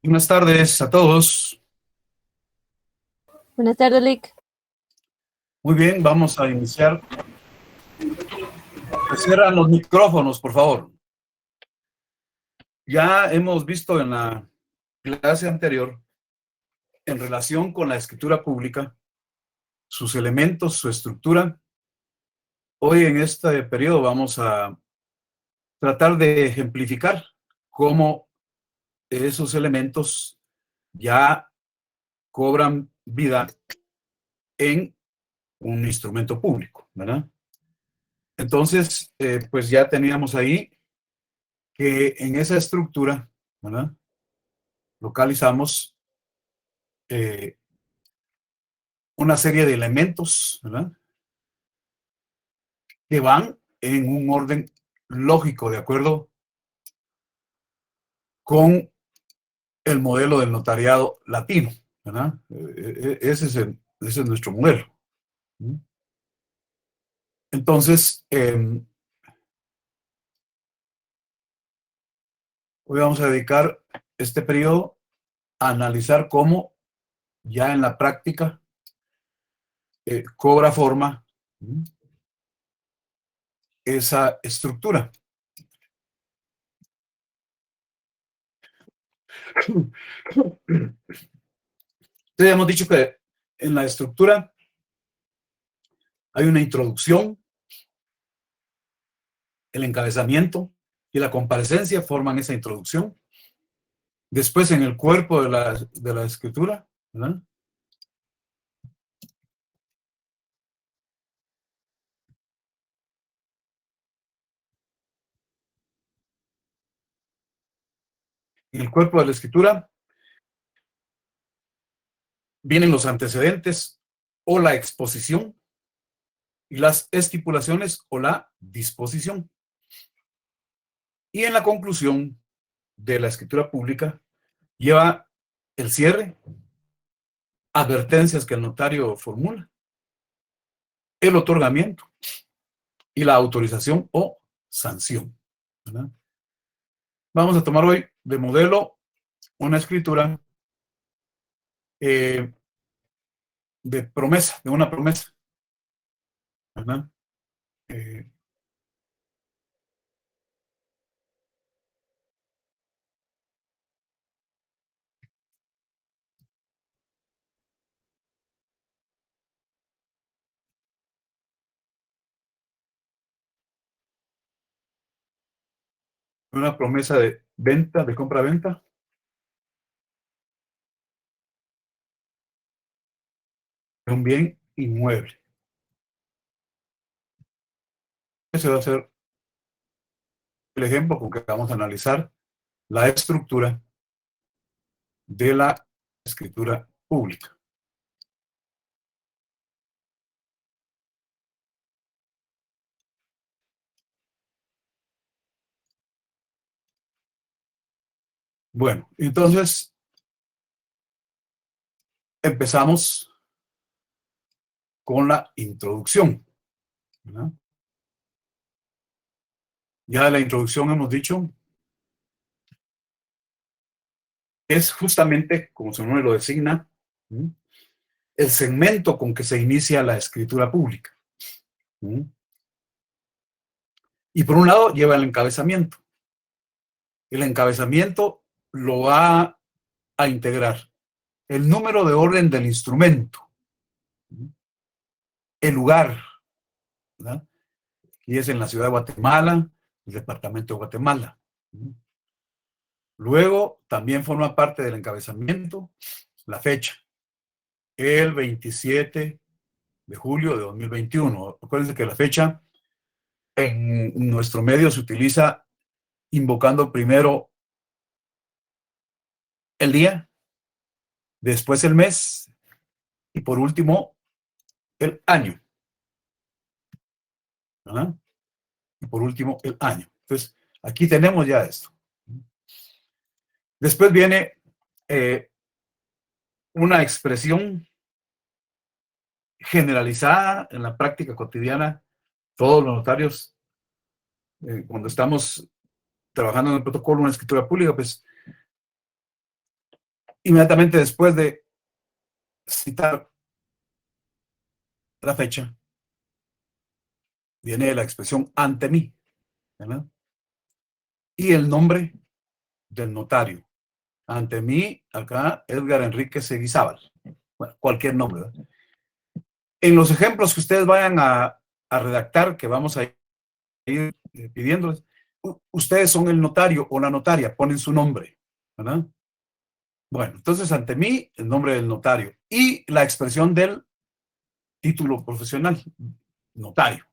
Buenas tardes a todos. Buenas tardes, Lick. Muy bien, vamos a iniciar. Cierran los micrófonos, por favor. Ya hemos visto en la clase anterior, en relación con la escritura pública, sus elementos, su estructura. Hoy en este periodo vamos a tratar de ejemplificar cómo esos elementos ya cobran vida en un instrumento público, ¿verdad? Entonces, pues ya teníamos ahí que en esa estructura, ¿verdad?, localizamos una serie de elementos, ¿verdad?, que van en un orden lógico, de acuerdo con el modelo del notariado latino, ¿verdad? Ese es nuestro modelo. Entonces, hoy vamos a dedicar este periodo a analizar cómo ya en la práctica cobra forma esa estructura. Entonces, hemos dicho que en la estructura hay una introducción, el encabezamiento y la comparecencia forman esa introducción. Después, en el cuerpo de la escritura, ¿verdad?, en el cuerpo de la escritura vienen los antecedentes o la exposición y las estipulaciones o la disposición. Y en la conclusión de la escritura pública lleva el cierre, advertencias que el notario formula, el otorgamiento y la autorización o sanción, ¿verdad? Vamos a tomar hoy de modelo una escritura de promesa, de una promesa, ¿verdad? Una promesa de venta, de compra-venta, de un bien inmueble. Ese va a ser el ejemplo con que vamos a analizar la estructura de la escritura pública. Bueno, entonces empezamos con la introducción, ¿verdad? Ya de la introducción hemos dicho, es justamente, como su nombre lo designa, el segmento con que se inicia la escritura pública. Y por un lado lleva el encabezamiento. El encabezamiento lo va a integrar el número de orden del instrumento, el lugar, ¿verdad?, y es en la ciudad de Guatemala, el departamento de Guatemala. Luego también forma parte del encabezamiento la fecha, el 27 de julio de 2021. Acuérdense que la fecha en nuestro medio se utiliza invocando primero el día, después el mes y por último el año, ¿verdad? Y por último el año. Entonces, aquí tenemos ya esto. Después viene una expresión generalizada en la práctica cotidiana Todos los notarios, cuando estamos trabajando en el protocolo, en la escritura pública, pues inmediatamente después de citar la fecha, viene la expresión ante mí, ¿verdad? Y el nombre del notario. Ante mí, acá, Edgar Enrique Seguizábal. Bueno, cualquier nombre, ¿verdad? En los ejemplos que ustedes vayan a redactar, que vamos a ir pidiéndoles, ustedes son el notario o la notaria, ponen su nombre, ¿verdad? Bueno, entonces ante mí, el nombre del notario y la expresión del título profesional, notario.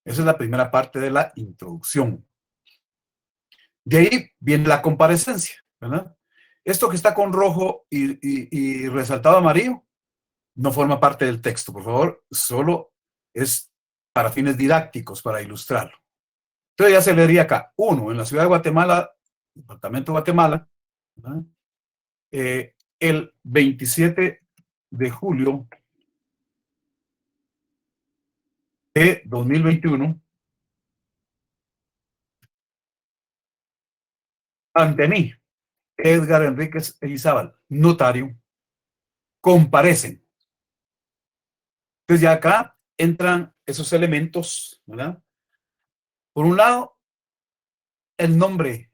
Esa es la primera parte de la introducción. De ahí viene la comparecencia, ¿verdad? Esto que está con rojo y resaltado amarillo no forma parte del texto, por favor, solo es para fines didácticos, para ilustrarlo. Entonces ya se leería acá, uno, en la ciudad de Guatemala, departamento de Guatemala, ¿verdad? El 27 de julio de 2021, ante mí, Edgar Enríquez Elizábal, notario, comparecen. Entonces ya acá entran esos elementos, ¿verdad? Por un lado, el nombre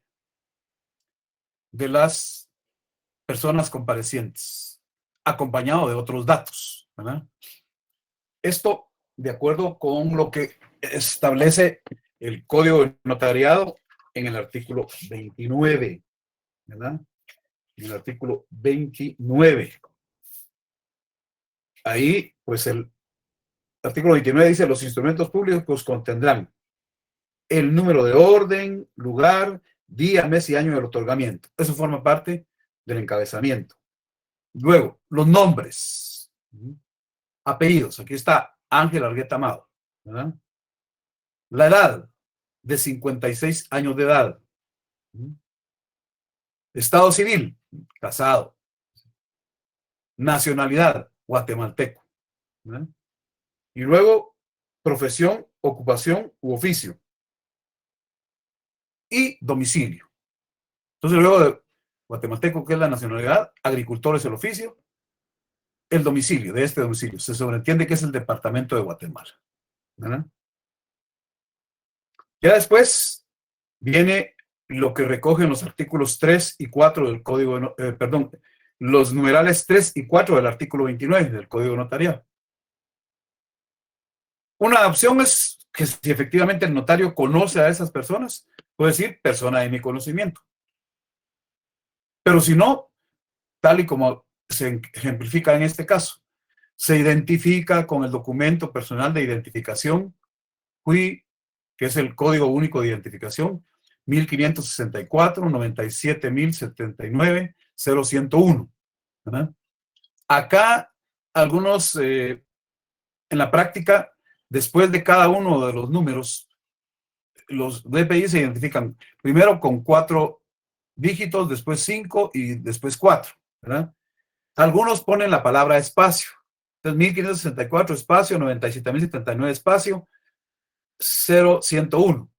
de las personas comparecientes, acompañado de otros datos, ¿verdad? Esto de acuerdo con lo que establece el Código de Notariado en el artículo 29, ¿verdad? En el artículo 29. Ahí, pues el artículo 29 dice, los instrumentos públicos contendrán el número de orden, lugar, día, mes y año del otorgamiento. Eso forma parte del encabezamiento. Luego, los nombres, apellidos. Aquí está Ángel Argueta Amado, ¿verdad? La edad, de 56 años de edad. Estado civil, casado. Nacionalidad, guatemalteco, ¿verdad? Y luego, profesión, ocupación u oficio. Y domicilio. Entonces, luego de guatemalteco, que es la nacionalidad, agricultor es el oficio, el domicilio, de este domicilio. Se sobreentiende que es el departamento de Guatemala, ¿verdad? Ya después viene lo que recogen los artículos 3 y 4 del Código, perdón, los numerales 3 y 4 del artículo 29 del Código Notarial. Una opción es que si efectivamente el notario conoce a esas personas, puede decir persona de mi conocimiento. Pero si no, tal y como se ejemplifica en este caso, se identifica con el documento personal de identificación, que es el Código Único de Identificación, 1564-97.079-0101. ¿Verdad? Acá, algunos, en la práctica, después de cada uno de los números, los DPI se identifican primero con 4 dígitos, después 5 y después 4, ¿verdad? Algunos ponen la palabra espacio. Entonces, 1564 espacio, 97.079 espacio, 0101.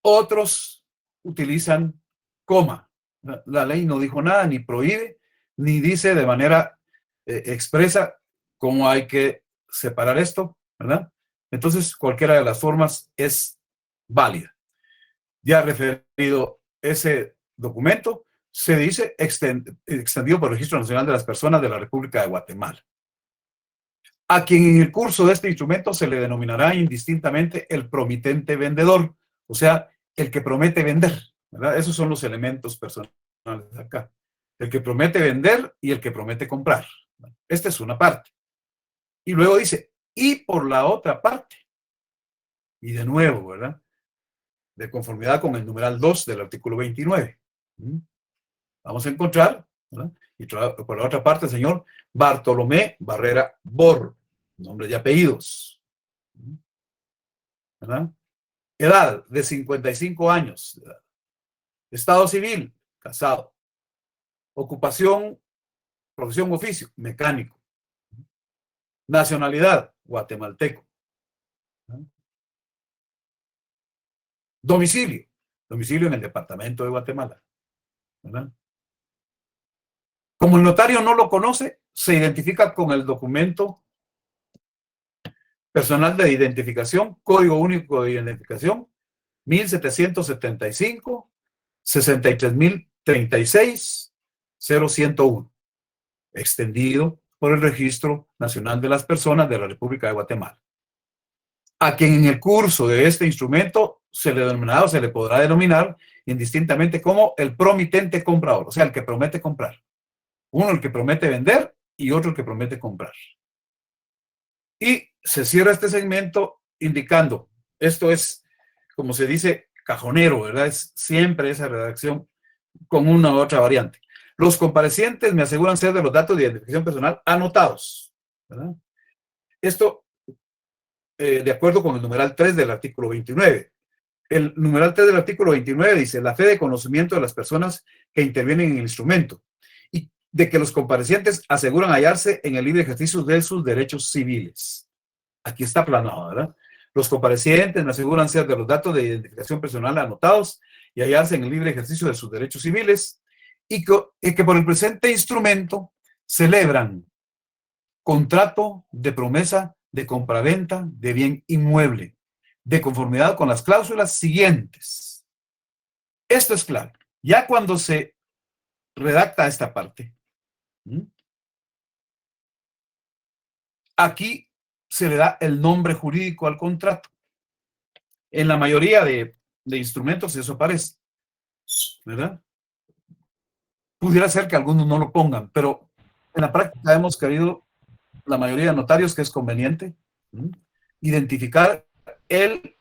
Otros utilizan coma. La ley no dijo nada, ni prohíbe, ni dice de manera expresa cómo hay que separar esto, ¿verdad? Entonces, cualquiera de las formas es válida. Ya referido ese documento, se dice extendido por el Registro Nacional de las Personas de la República de Guatemala. A quien en el curso de este instrumento se le denominará indistintamente el promitente vendedor, o sea, el que promete vender, ¿verdad? Esos son los elementos personales acá. El que promete vender y el que promete comprar. Esta es una parte. Y luego dice, y por la otra parte, y de nuevo, ¿verdad? De conformidad con el numeral 2 del artículo 29. Vamos a encontrar, ¿verdad? Y por la otra parte, el señor Bartolomé Barrera Bor, nombre y apellidos, ¿verdad? Edad, de 55 años. Estado civil, casado. Ocupación, profesión, oficio, mecánico. Nacionalidad, guatemalteco. ¿no? Domicilio. Domicilio en el departamento de Guatemala, ¿verdad? Como el notario no lo conoce, se identifica con el documento personal de identificación, Código Único de Identificación, 1775, 63036, 0101, extendido por el Registro Nacional de las Personas de la República de Guatemala. A quien en el curso de este instrumento se le podrá denominar indistintamente como el promitente comprador, o sea, el que promete comprar. Uno el que promete vender y otro el que promete comprar. Y se cierra este segmento indicando, esto es, como se dice, cajonero, ¿verdad? Es siempre esa redacción con una u otra variante. Los comparecientes me aseguran ser de los datos de identificación personal anotados, ¿verdad? Esto, de acuerdo con el numeral 3 del artículo 29. El numeral 3 del artículo 29 dice, la fe de conocimiento de las personas que intervienen en el instrumento y de que los comparecientes aseguran hallarse en el libre ejercicio de sus derechos civiles. Aquí está planado, ¿verdad? Los comparecientes me aseguran ser de los datos de identificación personal anotados y hallarse en el libre ejercicio de sus derechos civiles y que por el presente instrumento celebran contrato de promesa de compraventa de bien inmueble, de conformidad con las cláusulas siguientes. Esto es claro. Ya cuando se redacta esta parte, aquí se le da el nombre jurídico al contrato. En la mayoría de instrumentos eso aparece, ¿verdad? Pudiera ser que algunos no lo pongan, pero en la práctica hemos querido, la mayoría de notarios, que es conveniente identificar el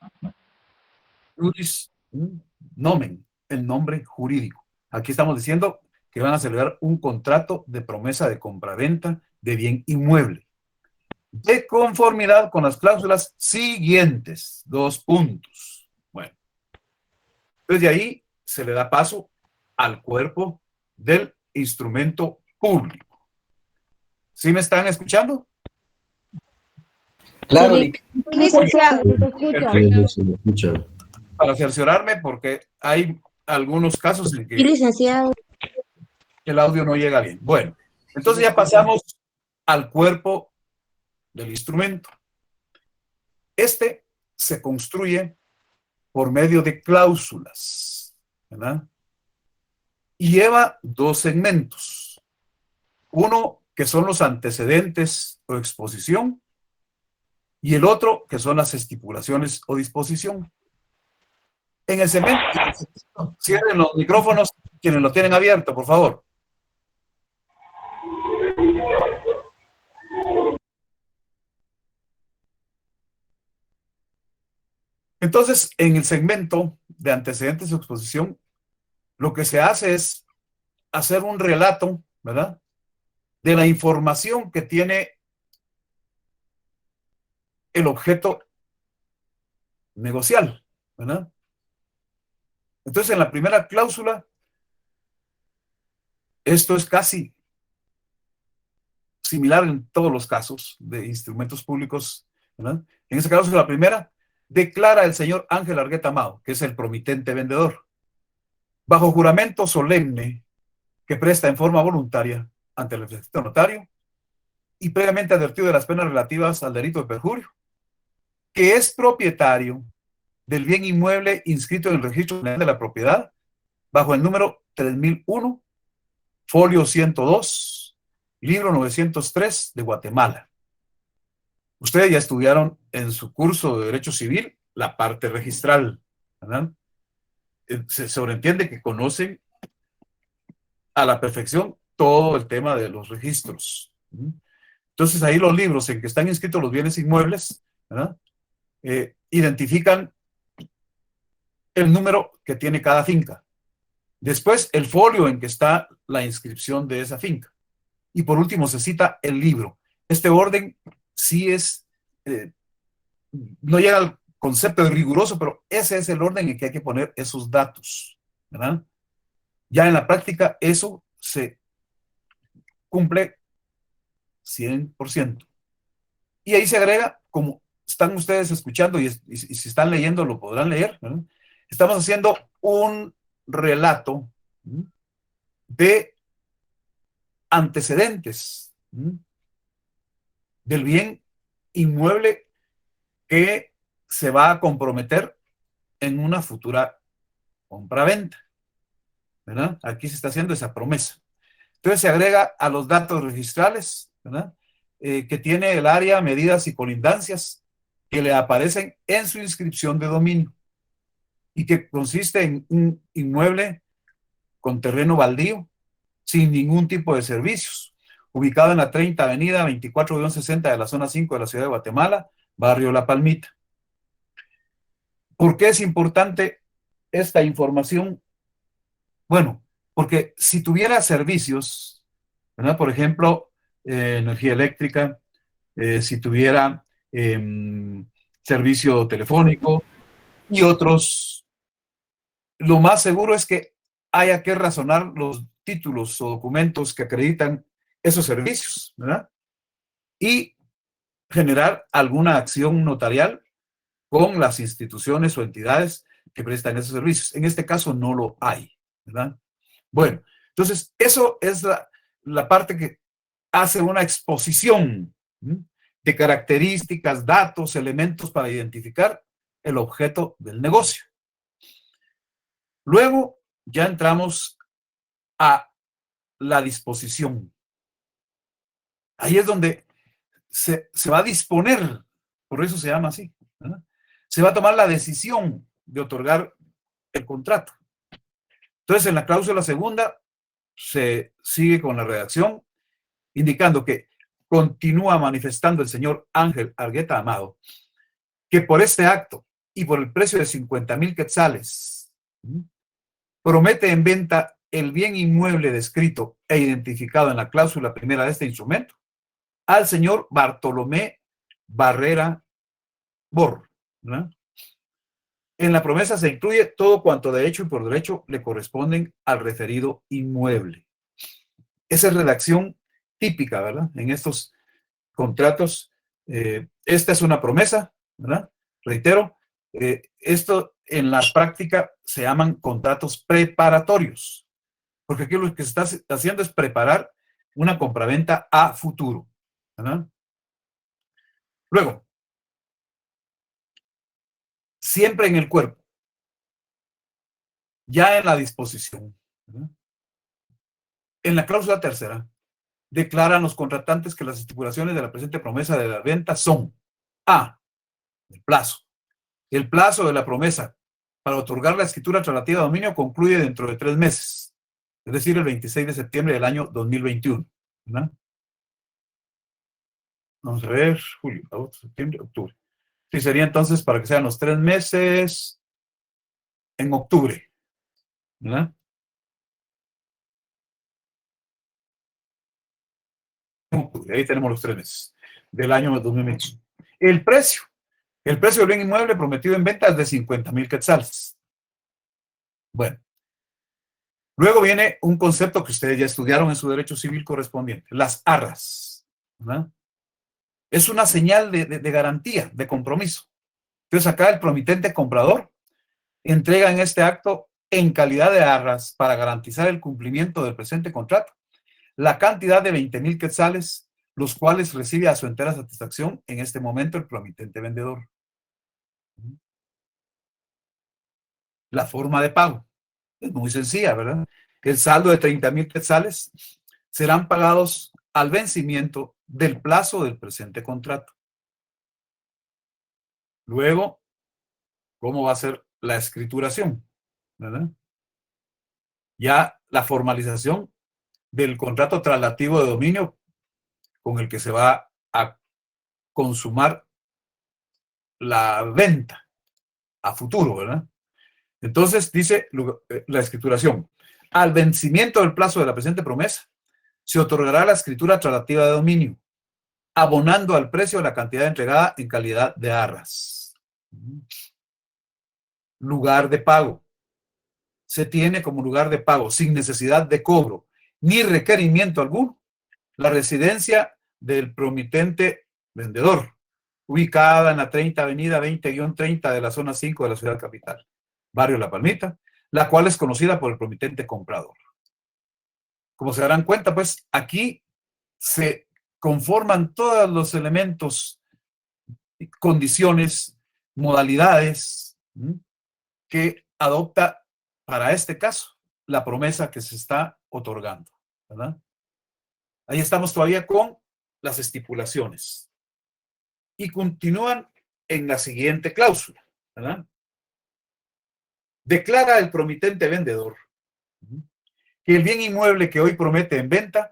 juris nomen, el nombre jurídico. Aquí estamos diciendo que van a celebrar un contrato de promesa de compraventa de bien inmueble, de conformidad con las cláusulas siguientes. 2 puntos. Bueno, desde ahí se le da paso al cuerpo del instrumento público. ¿Sí me están escuchando? Claro, Sí, licenciado, para cerciorarme, porque hay algunos casos en que licenciado. el audio no llega bien. Bueno, entonces ya pasamos al cuerpo del instrumento. Este se construye por medio de cláusulas, ¿verdad? Y lleva 2 segmentos. Uno que son los antecedentes o exposición, y el otro que son las estipulaciones o disposición. En el segmento, cierren los micrófonos quienes lo tienen abierto, por favor. Entonces, en el segmento de antecedentes o exposición, lo que se hace es hacer un relato, ¿verdad?, de la información que tiene el objeto negocial, ¿verdad? Entonces, en la primera cláusula, esto es casi similar en todos los casos de instrumentos públicos, ¿verdad? En este caso, la primera, declara el señor Ángel Argueta Amado, que es el promitente vendedor, bajo juramento solemne que presta en forma voluntaria ante el efecto notario y previamente advertido de las penas relativas al delito de perjurio, que es propietario del bien inmueble inscrito en el Registro General de la Propiedad bajo el número 3001, folio 102, libro 903 de Guatemala. Ustedes ya estudiaron en su curso de Derecho Civil la parte registral, ¿verdad? Se sobreentiende que conocen a la perfección todo el tema de los registros. Entonces ahí los libros en que están inscritos los bienes inmuebles, ¿verdad?, identifican el número que tiene cada finca. Después el folio en que está la inscripción de esa finca. Y por último se cita el libro. Este orden sí es, no llega al concepto de riguroso, pero ese es el orden en que hay que poner esos datos, ¿verdad? Ya en la práctica eso se cumple 100%. Y ahí se agrega como están ustedes escuchando y si están leyendo lo podrán leer, ¿verdad? Estamos haciendo un relato de antecedentes del bien inmueble que se va a comprometer en una futura compra-venta, ¿verdad? Aquí se está haciendo esa promesa. Entonces se agrega a los datos registrales, ¿verdad? Que tiene el área, medidas y colindancias que le aparecen en su inscripción de dominio y que consiste en un inmueble con terreno baldío, sin ningún tipo de servicios, ubicado en la 30 Avenida 24-60 de la zona 5 de la ciudad de Guatemala, barrio La Palmita. ¿Por qué es importante esta información? Bueno, porque si tuviera servicios, ¿verdad? Por ejemplo, energía eléctrica, si tuviera servicio telefónico y otros, lo más seguro es que haya que razonar los títulos o documentos que acreditan esos servicios, ¿verdad? Y generar alguna acción notarial con las instituciones o entidades que prestan esos servicios. En este caso no lo hay, ¿verdad? Bueno, entonces eso es la parte que hace una exposición de características, datos, elementos para identificar el objeto del negocio. Luego ya entramos a la disposición. Ahí es donde se va a disponer, por eso se llama así, ¿verdad? Se va a tomar la decisión de otorgar el contrato. Entonces, en la cláusula segunda se sigue con la redacción indicando que continúa manifestando el señor Ángel Argueta Amado que por este acto y por el precio de 50,000 quetzales promete en venta el bien inmueble descrito e identificado en la cláusula primera de este instrumento al señor Bartolomé Barrera Bor, ¿verdad? En la promesa se incluye todo cuanto de hecho y por derecho le corresponden al referido inmueble. Esa es redacción típica, ¿verdad? En estos contratos, esta es una promesa, ¿verdad? Reitero, esto en la práctica se llaman contratos preparatorios, porque aquí lo que se está haciendo es preparar una compraventa a futuro, ¿verdad? Luego, siempre en el cuerpo, ya en la disposición, ¿verdad? En la cláusula tercera, declaran los contratantes que las estipulaciones de la presente promesa de la venta son A, el plazo. El plazo de la promesa para otorgar la escritura relativa a dominio concluye dentro de 3 meses, es decir, el 26 de septiembre del año 2021, ¿verdad? Vamos a ver, julio, agosto, septiembre, octubre. Sí, sería entonces para que sean los 3 meses en octubre, ¿verdad? En octubre, ahí tenemos los 3 meses del año 2021. El precio del bien inmueble prometido en venta es de 50,000 quetzales. Bueno, luego viene un concepto que ustedes ya estudiaron en su derecho civil correspondiente, las arras, ¿verdad? Es una señal de garantía, de compromiso. Entonces acá el promitente comprador entrega en este acto en calidad de arras para garantizar el cumplimiento del presente contrato la cantidad de 20,000 quetzales, los cuales recibe a su entera satisfacción en este momento el promitente vendedor. La forma de pago es muy sencilla, ¿verdad? El saldo de 30,000 quetzales serán pagados al vencimiento del plazo del presente contrato. Luego, ¿cómo va a ser la escrituración? ¿Verdad? Ya la formalización del contrato traslativo de dominio con el que se va a consumar la venta a futuro, ¿verdad? Entonces dice la escrituración. Al vencimiento del plazo de la presente promesa, se otorgará la escritura traslativa de dominio, abonando al precio la cantidad entregada en calidad de arras. Lugar de pago. Se tiene como lugar de pago, sin necesidad de cobro, ni requerimiento alguno, la residencia del promitente vendedor, ubicada en la 30 Avenida 20-30 de la zona 5 de la ciudad capital, barrio La Palmita, la cual es conocida por el promitente comprador. Como se darán cuenta, pues aquí se conforman todos los elementos, condiciones, modalidades que adopta para este caso la promesa que se está otorgando, ¿verdad? Ahí estamos todavía con las estipulaciones. Y continúan en la siguiente cláusula, ¿verdad? Declara el promitente vendedor que el bien inmueble que hoy promete en venta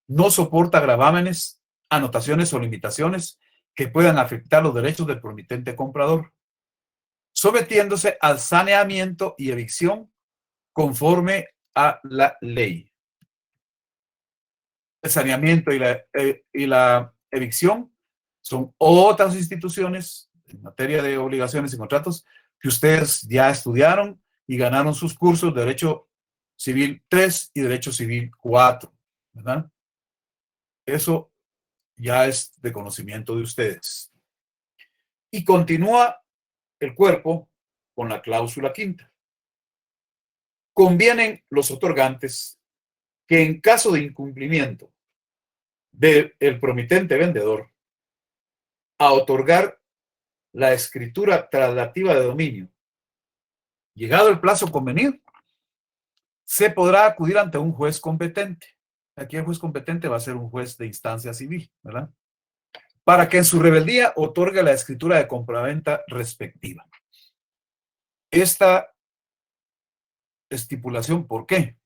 no soporta gravámenes, anotaciones o limitaciones que puedan afectar los derechos del promitente comprador, sometiéndose al saneamiento y evicción conforme a la ley. El saneamiento y la evicción son otras instituciones en materia de obligaciones y contratos que ustedes ya estudiaron y ganaron sus cursos de Derecho Civil 3 y Derecho Civil 4, ¿verdad? Eso ya es de conocimiento de ustedes. Y continúa el cuerpo con la cláusula quinta. Convienen los otorgantes que en caso de incumplimiento del promitente vendedor a otorgar la escritura traslativa de dominio, llegado el plazo convenido, se podrá acudir ante un juez competente. Aquí el juez competente va a ser un juez de instancia civil, ¿verdad? Para que en su rebeldía otorgue la escritura de compraventa respectiva. Esta estipulación, ¿por qué?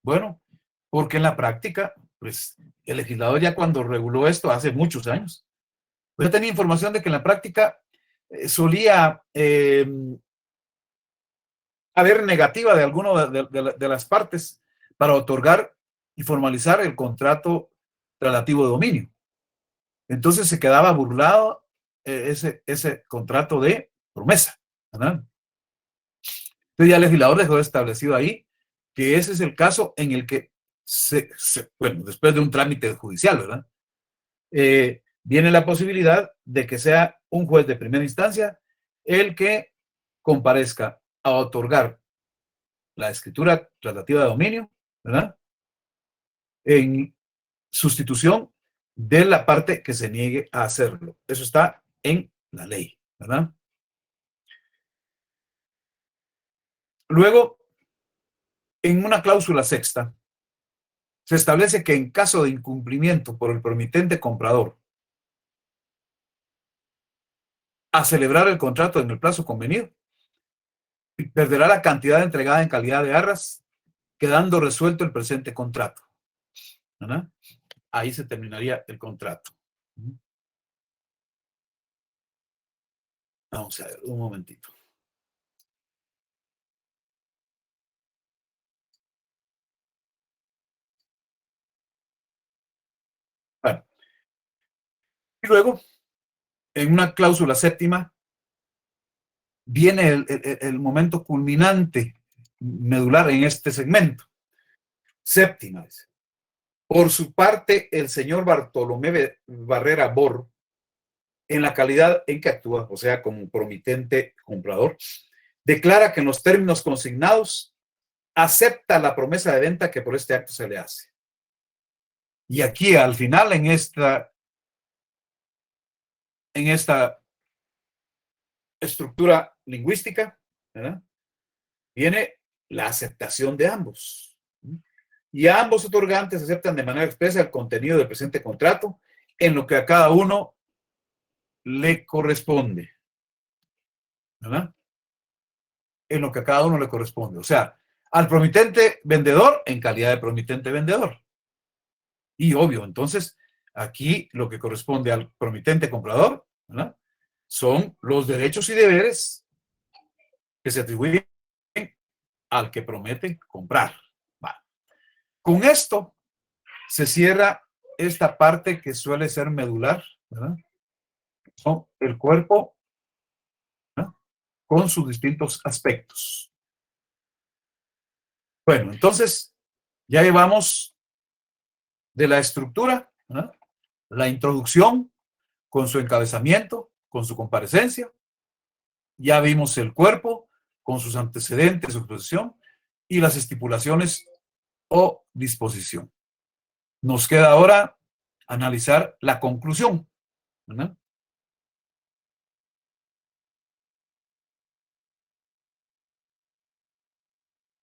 Bueno, porque en la práctica, pues el legislador ya cuando reguló esto hace muchos años, yo tenía información de que en la práctica solía haber negativa de alguna de las partes para otorgar y formalizar el contrato relativo de dominio. Entonces se quedaba burlado ese contrato de promesa, ¿verdad? Entonces ya el legislador dejó establecido ahí que ese es el caso en el que bueno, después de un trámite judicial, ¿verdad? Viene la posibilidad de que sea un juez de primera instancia el que comparezca a otorgar la escritura traslativa de dominio, ¿verdad? En sustitución de la parte que se niegue a hacerlo. Eso está en la ley, ¿verdad? Luego, en una cláusula sexta, se establece que en caso de incumplimiento por el promitente comprador a celebrar el contrato en el plazo convenido, perderá la cantidad entregada en calidad de arras, quedando resuelto el presente contrato, ¿verdad? Ahí se terminaría el contrato. Vamos a ver, un momentito. Bueno, y luego, en una cláusula séptima, viene el momento culminante, medular en este segmento. Séptima. Por su parte, el señor Bartolomé Barrera Bor, en la calidad en que actúa, o sea, como promitente comprador, declara que en los términos consignados acepta la promesa de venta que por este acto se le hace. Y aquí, al final, en esta estructura lingüística, ¿verdad?, viene la aceptación de ambos. Y ambos otorgantes aceptan de manera expresa el contenido del presente contrato en lo que a cada uno le corresponde, ¿verdad? En lo que a cada uno le corresponde. O sea, al promitente vendedor en calidad de promitente vendedor. Y obvio, entonces, aquí lo que corresponde al promitente comprador, ¿verdad?, son los derechos y deberes que se atribuyen al que promete comprar. Va. Con esto se cierra esta parte que suele ser medular, ¿verdad? Son el cuerpo, ¿verdad?, con sus distintos aspectos. Bueno, entonces ya llevamos de la estructura, ¿verdad?, la introducción con su encabezamiento, con su comparecencia, ya vimos el cuerpo con sus antecedentes, su exposición y las estipulaciones o disposición. Nos queda ahora analizar la conclusión, ¿verdad?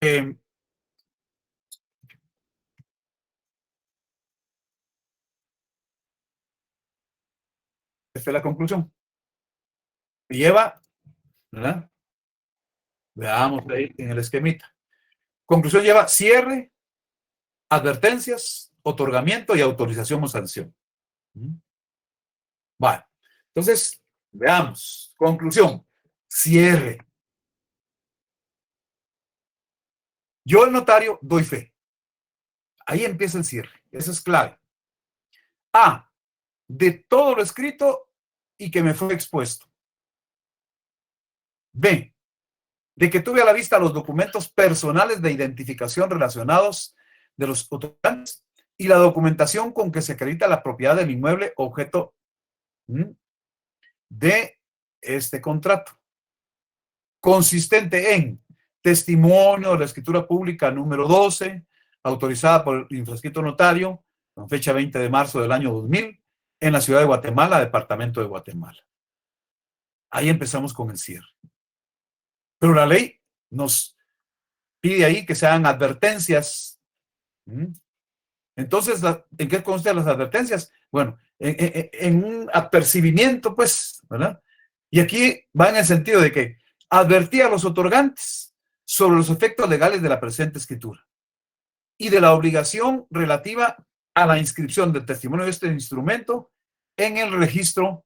Eh, Esta es la conclusión. Lleva, ¿verdad? Veamos ahí en el esquemita. Conclusión lleva cierre, advertencias, otorgamiento y autorización o sanción. Vale. Entonces, veamos. Conclusión. Cierre. Yo, el notario, doy fe. Ahí empieza el cierre. Eso es clave. A. De todo lo escrito y que me fue expuesto. B. De que tuve a la vista los documentos personales de identificación relacionados de los otorgantes y la documentación con que se acredita la propiedad del inmueble objeto de este contrato, consistente en testimonio de la escritura pública número 12, autorizada por el infrascrito notario, con fecha 20 de marzo del año 2000, en la ciudad de Guatemala, departamento de Guatemala. Ahí empezamos con el cierre. Pero la ley nos pide ahí que se hagan advertencias. Entonces, ¿en qué consisten las advertencias? Bueno, en un apercibimiento, pues, ¿verdad? Y aquí va en el sentido de que advertía a los otorgantes sobre los efectos legales de la presente escritura y de la obligación relativa a la inscripción del testimonio de este instrumento en el registro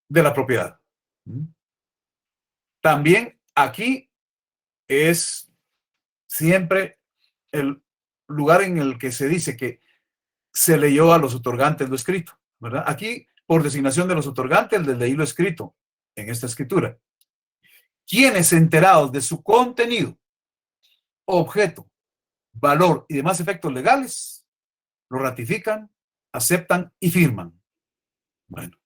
de la propiedad. También aquí es siempre el lugar en el que se dice que se leyó a los otorgantes lo escrito, ¿verdad? Aquí, por designación de los otorgantes, les leí lo escrito en esta escritura. Quienes, enterados de su contenido, objeto, valor y demás efectos legales, lo ratifican, aceptan y firman. Bueno,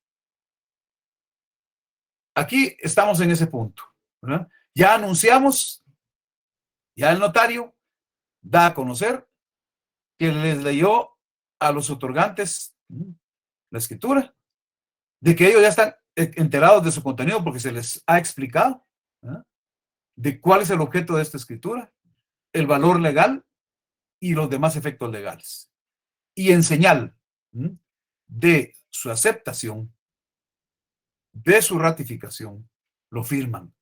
aquí estamos en ese punto, ¿verdad? Ya anunciamos, ya el notario da a conocer que les leyó a los otorgantes la escritura, de que ellos ya están enterados de su contenido porque se les ha explicado, ¿verdad?, de cuál es el objeto de esta escritura, el valor legal y los demás efectos legales. Y en señal de su aceptación, de su ratificación, lo firman.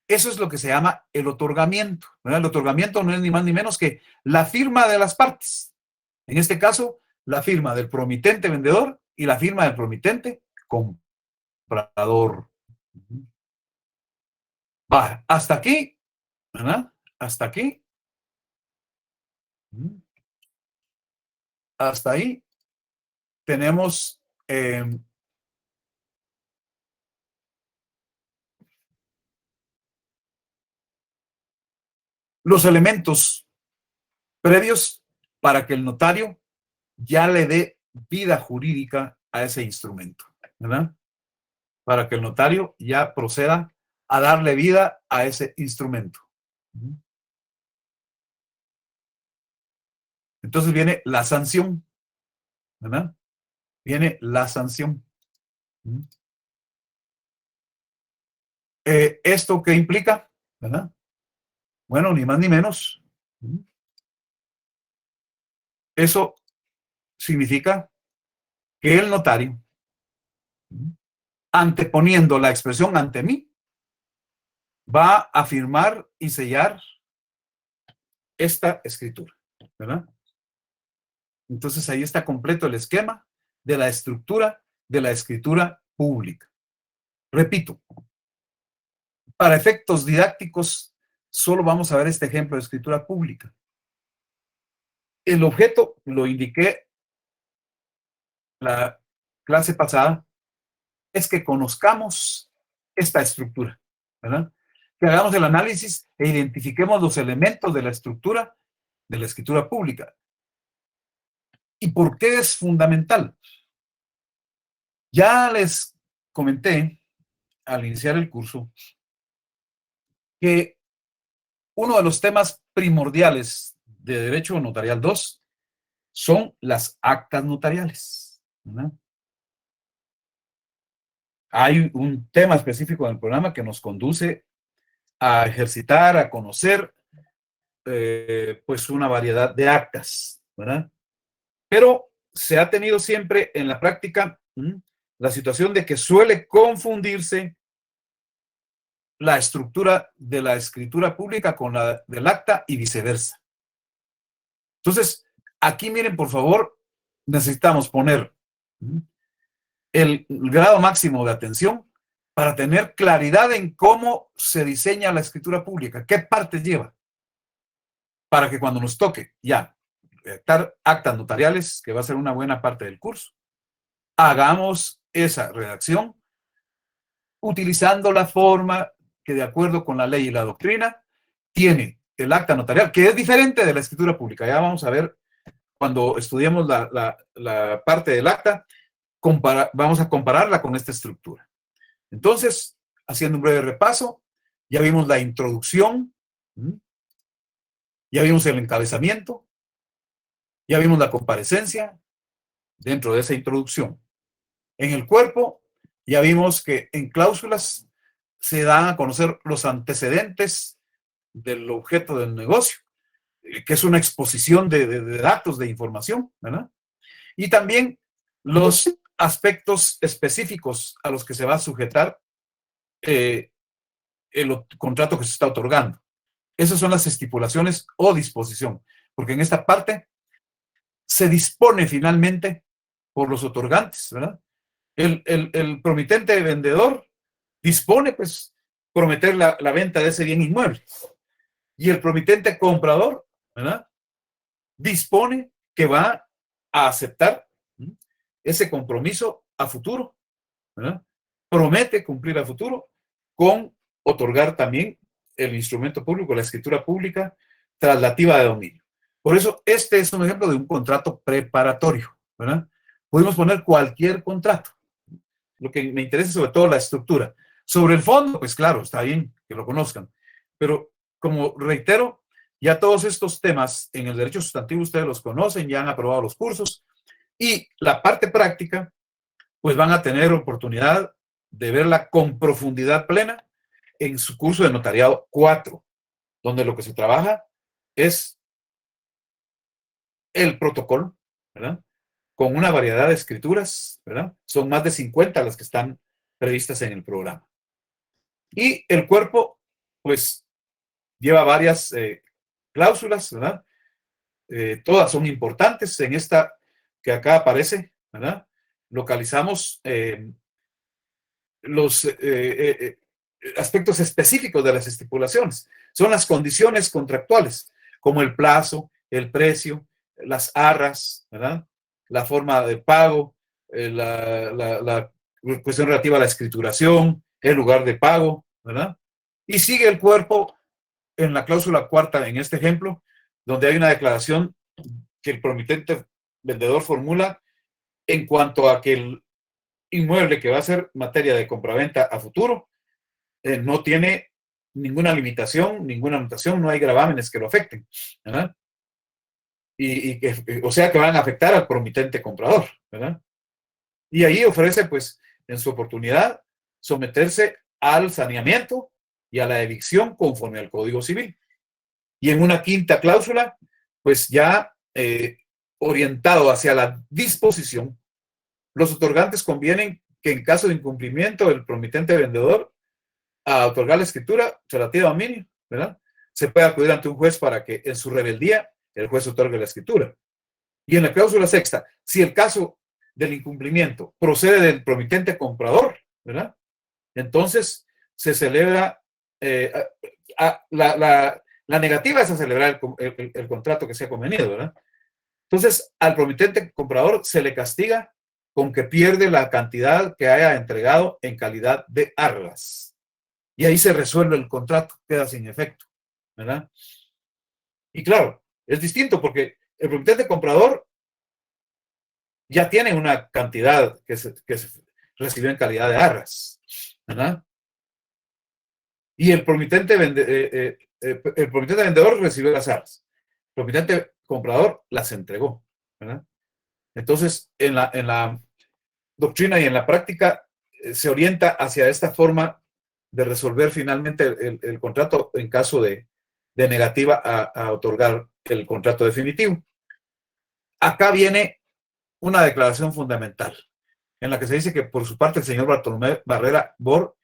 Eso es lo que se llama el otorgamiento, ¿verdad? El otorgamiento no es ni más ni menos que la firma de las partes. En este caso, la firma del promitente vendedor y la firma del promitente comprador. Va, hasta aquí, ¿verdad? Hasta aquí. Hasta ahí tenemos los elementos previos para que el notario ya le dé vida jurídica a ese instrumento, ¿verdad? Para que el notario ya proceda a darle vida a ese instrumento. Entonces viene la sanción, ¿verdad? Viene la sanción. ¿Esto qué implica? ¿Verdad? Bueno, ni más ni menos. Eso significa que el notario, anteponiendo la expresión ante mí, va a firmar y sellar esta escritura, ¿verdad? Entonces ahí está completo el esquema de la estructura de la escritura pública. Repito, para efectos didácticos, solo vamos a ver este ejemplo de escritura pública. El objeto, lo indiqué la clase pasada, es que conozcamos esta estructura, ¿verdad? Que hagamos el análisis e identifiquemos los elementos de la estructura de la escritura pública. ¿Y por qué es fundamental? Ya les comenté al iniciar el curso que uno de los temas primordiales de Derecho Notarial 2 son las actas notariales, ¿verdad? Hay un tema específico en el programa que nos conduce a ejercitar, a conocer, pues una variedad de actas, ¿verdad? Pero se ha tenido siempre en la práctica la situación de que suele confundirse la estructura de la escritura pública con la del acta y viceversa. Entonces, aquí miren, por favor, necesitamos poner el grado máximo de atención para tener claridad en cómo se diseña la escritura pública, qué partes lleva, para que cuando nos toque ya redactar actas notariales, que va a ser una buena parte del curso, hagamos esa redacción utilizando la forma que, de acuerdo con la ley y la doctrina, tiene el acta notarial, que es diferente de la escritura pública. Ya vamos a ver cuando estudiemos la parte del acta, vamos a compararla con esta estructura. Entonces, haciendo un breve repaso, ya vimos la introducción, ya vimos el encabezamiento, ya vimos la comparecencia dentro de esa introducción. En el cuerpo, ya vimos que en cláusulas se dan a conocer los antecedentes del objeto del negocio, que es una exposición de datos, de información, ¿verdad? Y también los aspectos específicos a los que se va a sujetar el contrato que se está otorgando. Esas son las estipulaciones o disposición, porque en esta parte se dispone finalmente por los otorgantes, ¿verdad? El promitente vendedor dispone, pues, prometer la venta de ese bien inmueble. Y el promitente comprador, ¿verdad? Dispone que va a aceptar ese compromiso a futuro, ¿verdad? Promete cumplir a futuro con otorgar también el instrumento público, la escritura pública traslativa de dominio. Por eso, este es un ejemplo de un contrato preparatorio, ¿verdad? Podemos poner cualquier contrato. Lo que me interesa es sobre todo la estructura. Sobre el fondo, pues claro, está bien que lo conozcan. Pero, como reitero, ya todos estos temas en el derecho sustantivo ustedes los conocen, ya han aprobado los cursos. Y la parte práctica, pues van a tener oportunidad de verla con profundidad plena en su curso de notariado 4, donde lo que se trabaja es el protocolo, ¿verdad? Con una variedad de escrituras, ¿verdad? Son más de 50 las que están previstas en el programa. Y el cuerpo, pues, lleva varias cláusulas, ¿verdad? Todas son importantes. En esta que acá aparece, ¿verdad? Localizamos los aspectos específicos de las estipulaciones. Son las condiciones contractuales, como el plazo, el precio, las arras, ¿verdad? La forma de pago, la cuestión relativa a la escrituración, el lugar de pago, ¿verdad? Y sigue el cuerpo en la cláusula cuarta, en este ejemplo, donde hay una declaración que el promitente vendedor formula en cuanto a que el inmueble que va a ser materia de compraventa a futuro no tiene ninguna limitación, ninguna anotación, no hay gravámenes que lo afecten, ¿verdad? O sea que van a afectar al promitente comprador, ¿verdad? Y ahí ofrece, pues, en su oportunidad, someterse al saneamiento y a la evicción conforme al Código Civil. Y en una quinta cláusula, pues ya orientado hacia la disposición, los otorgantes convienen que en caso de incumplimiento del promitente vendedor a otorgar la escritura relativa a dominio, ¿verdad? Se puede acudir ante un juez para que en su rebeldía el juez otorgue la escritura. Y en la cláusula sexta, si el caso del incumplimiento procede del promitente comprador, ¿verdad? Entonces se celebra, la negativa es a celebrar el contrato que se ha convenido, ¿verdad? Entonces al promitente comprador se le castiga con que pierde la cantidad que haya entregado en calidad de arras. Y ahí se resuelve el contrato, queda sin efecto, ¿verdad? Y claro, es distinto porque el promitente comprador ya tienen una cantidad que se recibió en calidad de arras, ¿verdad? Y el promitente vendedor recibió las arras. El promitente comprador las entregó, ¿verdad? Entonces, en la doctrina y en la práctica se orienta hacia esta forma de resolver finalmente el contrato en caso de negativa a otorgar el contrato definitivo. Acá viene una declaración fundamental en la que se dice que por su parte el señor Bartolomé Barrera Bor,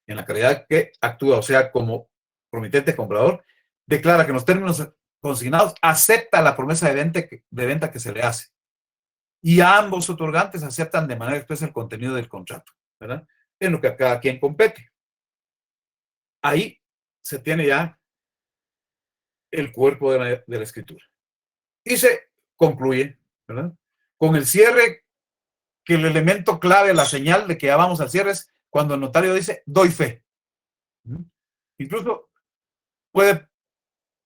en la calidad que actúa, o sea, como promitente comprador, declara que en los términos consignados acepta la promesa de venta que se le hace. Y ambos otorgantes aceptan de manera expresa el contenido del contrato, ¿verdad? En lo que a cada quien compete. Ahí se tiene ya el cuerpo de la escritura. Y se concluye, ¿verdad? Con el cierre, que el elemento clave, la señal de que ya vamos al cierre es cuando el notario dice, doy fe. Incluso puede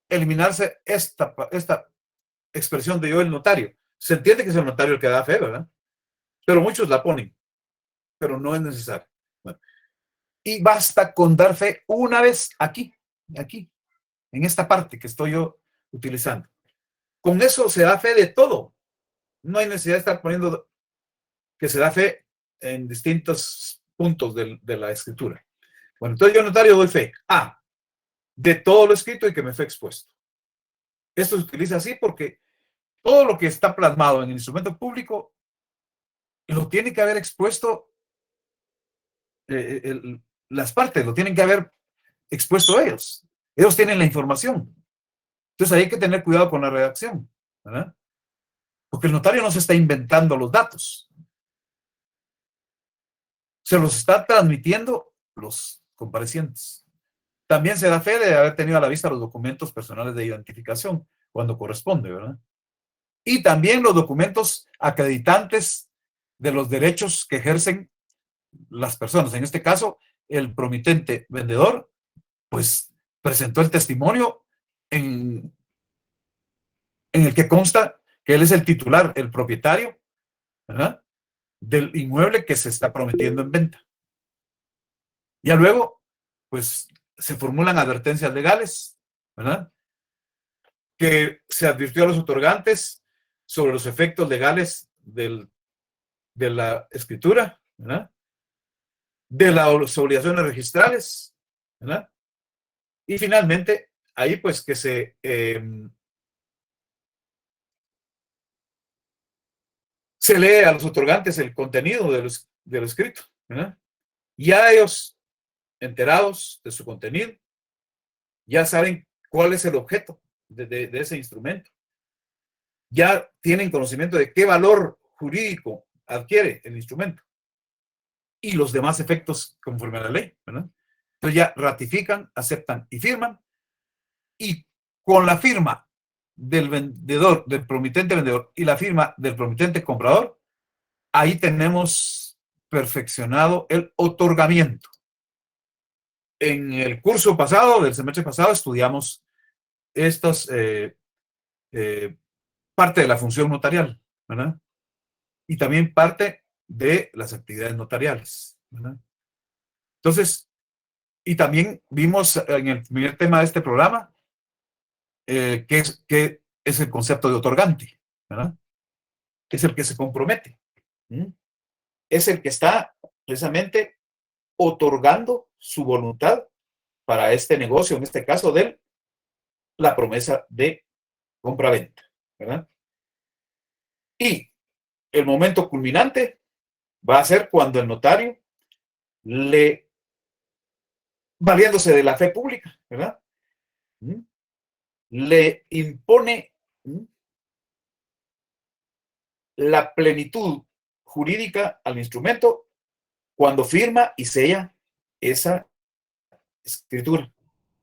eliminarse esta expresión de yo el notario. Se entiende que es el notario el que da fe, ¿verdad? Pero muchos la ponen, pero no es necesario. Bueno, y basta con dar fe una vez aquí, en esta parte que estoy yo utilizando. Con eso se da fe de todo. No hay necesidad de estar poniendo que se da fe en distintos puntos de la escritura. Bueno, entonces yo notario doy fe. De todo lo escrito y que me fue expuesto. Esto se utiliza así porque todo lo que está plasmado en el instrumento público lo tiene que haber expuesto las partes, lo tienen que haber expuesto ellos. Ellos tienen la información. Entonces hay que tener cuidado con la redacción, ¿verdad? Porque el notario no se está inventando los datos. Se los está transmitiendo los comparecientes. También se da fe de haber tenido a la vista los documentos personales de identificación cuando corresponde, ¿verdad? Y también los documentos acreditantes de los derechos que ejercen las personas. En este caso, el promitente vendedor, pues presentó el testimonio en el que consta que él es el titular, el propietario, ¿verdad?, del inmueble que se está prometiendo en venta. Ya luego, pues se formulan advertencias legales, ¿verdad?, que se advirtió a los otorgantes sobre los efectos legales de la escritura, ¿verdad?, de las obligaciones registrales, ¿verdad? Y finalmente, ahí pues que se lee a los otorgantes el contenido de lo escrito, ¿verdad? Ya ellos, enterados de su contenido, ya saben cuál es el objeto de ese instrumento. Ya tienen conocimiento de qué valor jurídico adquiere el instrumento y los demás efectos conforme a la ley, ¿verdad? Entonces ya ratifican, aceptan y firman, y con la firma del vendedor, del promitente vendedor, y la firma del promitente comprador, ahí tenemos perfeccionado el otorgamiento. En el curso pasado, del semestre pasado, estudiamos estas parte de la función notarial, ¿verdad? Y también parte de las actividades notariales, ¿verdad? Entonces, y también vimos en el primer tema de este programa qué es el concepto de otorgante, ¿verdad? Es el que se compromete. ¿Mm? Es el que está precisamente otorgando su voluntad para este negocio, en este caso de la promesa de compra-venta, ¿verdad? Y el momento culminante va a ser cuando el notario le, valiéndose de la fe pública, ¿verdad?, le impone la plenitud jurídica al instrumento cuando firma y sella esa escritura.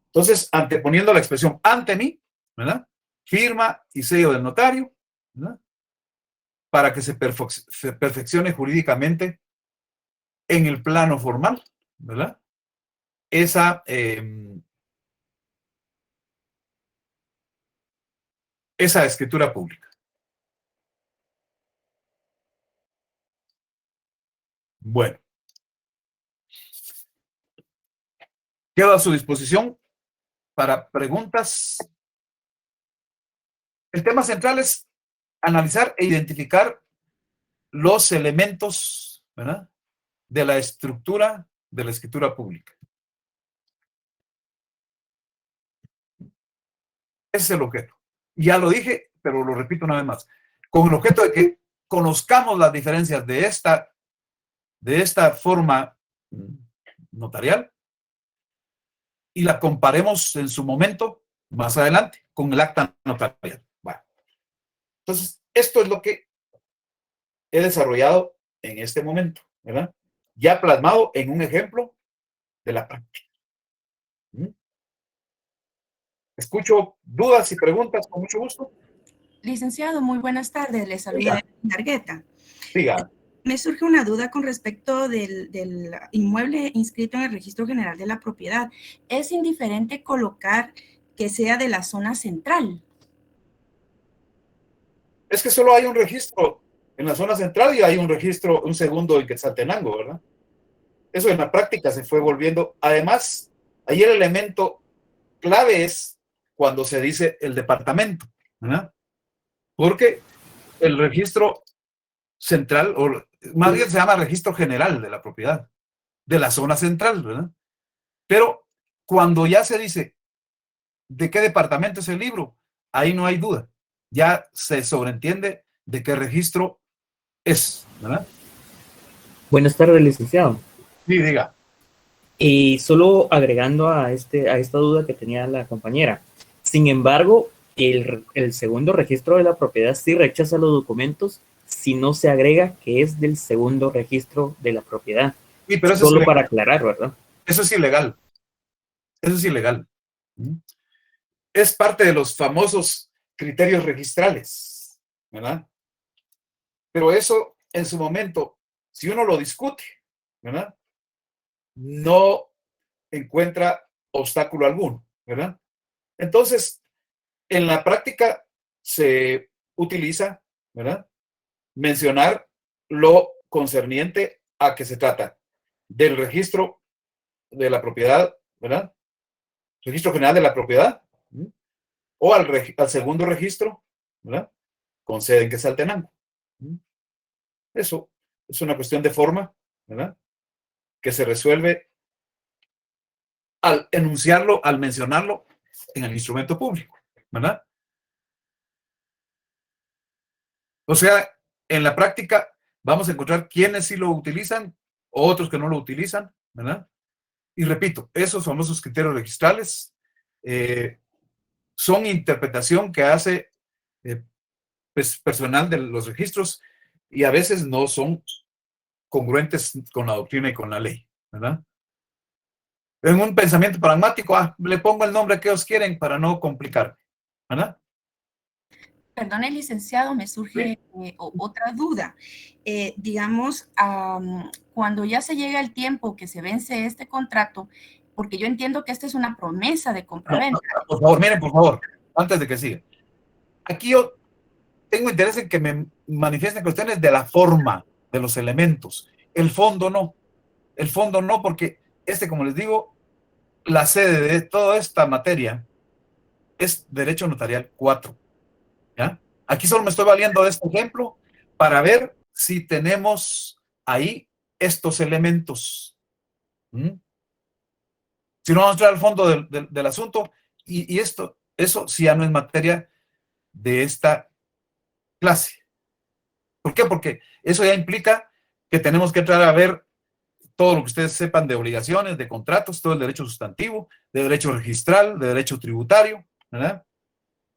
Entonces, anteponiendo la expresión ante mí, ¿verdad?, firma y sello del notario, ¿verdad?, para que se perfeccione jurídicamente en el plano formal, ¿verdad?, esa, esa escritura pública. Bueno, quedo a su disposición para preguntas. El tema central es analizar e identificar los elementos, ¿verdad?, de la estructura de la escritura pública. Ese es el objeto. Ya lo dije, pero lo repito una vez más. Con el objeto de que conozcamos las diferencias de esta forma notarial y la comparemos en su momento, más adelante, con el acta notarial. Bueno, entonces, esto es lo que he desarrollado en este momento, ¿verdad? Ya plasmado en un ejemplo de la práctica. Escucho dudas y preguntas con mucho gusto. Licenciado, muy buenas tardes. Le saluda Diga, Dargueta. diga. Me surge una duda con respecto del inmueble inscrito en el Registro General de la Propiedad. ¿Es indiferente colocar que sea de la zona central? Es que solo hay un registro en la zona central y hay un registro, un segundo en Quetzaltenango, ¿verdad? Eso en la práctica se fue volviendo. Además, ahí el elemento clave es cuando se dice el departamento, ¿verdad? Porque el registro central, o más bien se llama registro general de la propiedad, de la zona central, ¿verdad? Pero cuando ya se dice de qué departamento es el libro, ahí no hay duda. Ya se sobreentiende de qué registro es, ¿verdad? Buenas tardes, licenciado. Sí, diga. Y solo agregando a esta duda que tenía la compañera. Sin embargo, el segundo registro de la propiedad sí rechaza los documentos si no se agrega que es del segundo registro de la propiedad. Sí, pero eso Solo para aclarar, ¿verdad? eso es ilegal. Eso es ilegal. Es parte de los famosos criterios registrales, ¿verdad? Pero eso, en su momento, si uno lo discute, ¿verdad?, no encuentra obstáculo alguno, ¿verdad? Entonces, en la práctica se utiliza, ¿verdad?, mencionar lo concerniente a que se trata del registro de la propiedad, ¿verdad?, registro general de la propiedad, ¿sí?, o al segundo registro, ¿verdad?, con sede en Quetzaltenango. Eso es una cuestión de forma, ¿verdad?, que se resuelve al enunciarlo, al mencionarlo en el instrumento público, ¿verdad? O sea, en la práctica vamos a encontrar quienes sí lo utilizan, otros que no lo utilizan, ¿verdad? Y repito, esos famosos criterios registrales son interpretación que hace personal de los registros y a veces no son congruentes con la doctrina y con la ley, ¿verdad? En un pensamiento pragmático, le pongo el nombre que ellos quieren para no complicar, ¿verdad? Perdone, licenciado, me surge otra duda. Digamos, cuando ya se llega el tiempo que se vence este contrato, porque yo entiendo que esta es una promesa de compraventa. Por favor, miren, por favor, antes de que siga. Aquí yo tengo interés en que me manifiesten cuestiones de la forma, de los elementos. El fondo no. El fondo no, porque como les digo, la sede de toda esta materia es Derecho Notarial 4. ¿Ya? Aquí solo me estoy valiendo de este ejemplo para ver si tenemos ahí estos elementos. Si no, vamos a entrar al fondo del asunto y eso sí ya no es materia de esta clase. ¿Por qué? Porque eso ya implica que tenemos que entrar a ver todo lo que ustedes sepan de obligaciones, de contratos, todo el derecho sustantivo, de derecho registral, de derecho tributario, ¿verdad?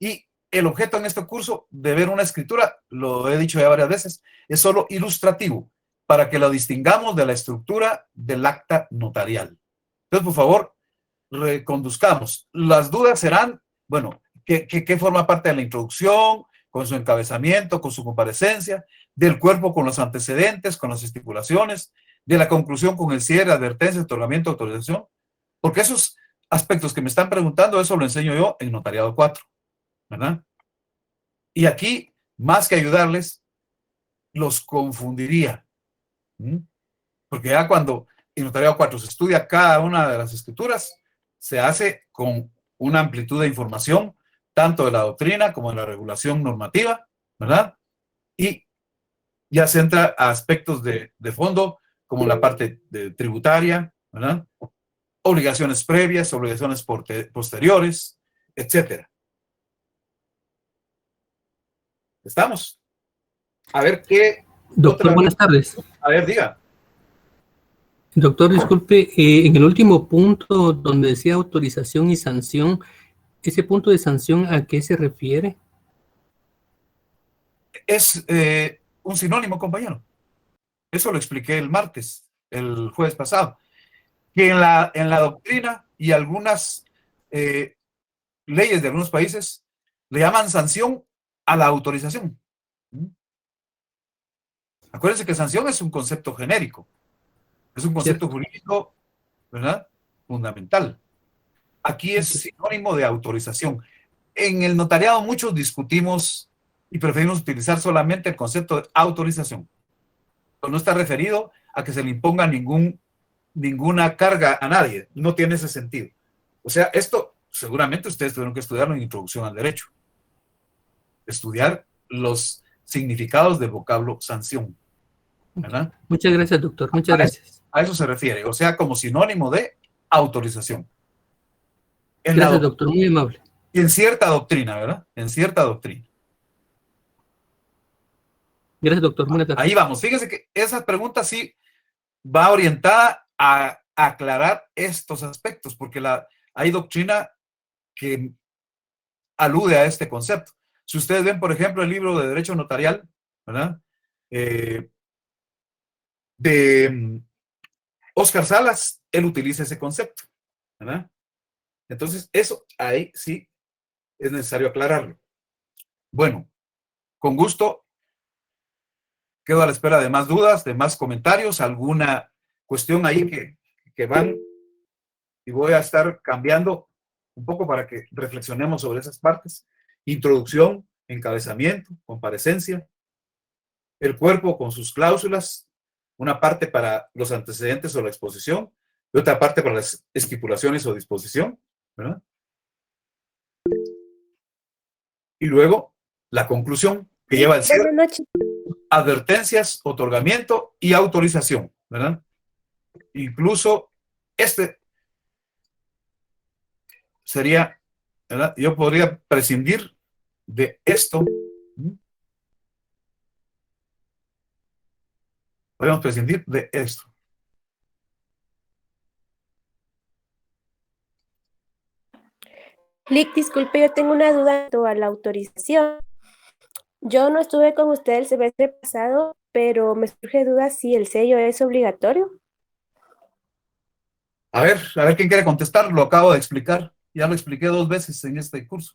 Y el objeto en este curso de ver una escritura, lo he dicho ya varias veces, es solo ilustrativo, para que lo distingamos de la estructura del acta notarial. Entonces, por favor, reconduzcamos. Las dudas serán, bueno, ¿qué forma parte de la introducción, con su encabezamiento, con su comparecencia, del cuerpo con los antecedentes, con las estipulaciones, de la conclusión con el cierre, advertencia, otorgamiento, autorización? Porque esos aspectos que me están preguntando, eso lo enseño yo en Notariado 4, ¿verdad? Y aquí, más que ayudarles, los confundiría. Porque ya cuando en notariado 4 se estudia cada una de las escrituras, se hace con una amplitud de información, tanto de la doctrina como de la regulación normativa, ¿verdad? Y ya se entra a aspectos de fondo, como la parte tributaria, ¿verdad? Obligaciones previas, obligaciones posteriores, etcétera. ¿Estamos? A ver qué... Doctor, buenas tardes. A ver, diga. Doctor, disculpe, en el último punto donde decía autorización y sanción, ¿ese punto de sanción a qué se refiere? Es un sinónimo, compañero. Eso lo expliqué el jueves pasado. Que en la doctrina y algunas leyes de algunos países le llaman sanción a la autorización. Acuérdense que sanción es un concepto genérico. Es un concepto jurídico, ¿verdad? Fundamental. Aquí es sinónimo de autorización. En el notariado muchos discutimos y preferimos utilizar solamente el concepto de autorización. No está referido a que se le imponga ninguna carga a nadie. No tiene ese sentido. O sea, esto seguramente ustedes tuvieron que estudiarlo en Introducción al Derecho. Estudiar los significados del vocablo sanción, ¿verdad? Muchas gracias, doctor. Muchas gracias. A eso se refiere. O sea, como sinónimo de autorización. Gracias, doctor. Muy amable. Y en cierta doctrina, ¿verdad? En cierta doctrina. Gracias, doctor. Buenas tardes. Ahí vamos. Fíjese que esa pregunta sí va orientada a aclarar estos aspectos, porque hay doctrina que alude a este concepto. Si ustedes ven, por ejemplo, el libro de Derecho Notarial, ¿verdad? De Óscar Salas, él utiliza ese concepto, ¿verdad? Entonces, eso ahí sí es necesario aclararlo. Bueno, con gusto, quedo a la espera de más dudas, de más comentarios, alguna cuestión ahí que van, y voy a estar cambiando un poco para que reflexionemos sobre esas partes. Introducción, encabezamiento, comparecencia, el cuerpo con sus cláusulas, una parte para los antecedentes o la exposición, y otra parte para las estipulaciones o disposición, ¿verdad? Y luego la conclusión, que lleva el cierre, advertencias, otorgamiento y autorización, ¿verdad? Incluso sería, ¿verdad? Yo podría prescindir de esto. Podemos prescindir de esto. Lick, disculpe, yo tengo una duda en cuanto a la autorización. Yo no estuve con usted el semestre pasado, pero me surge duda si el sello es obligatorio. A ver quién quiere contestar. Lo acabo de explicar. Ya lo expliqué 2 veces en este curso.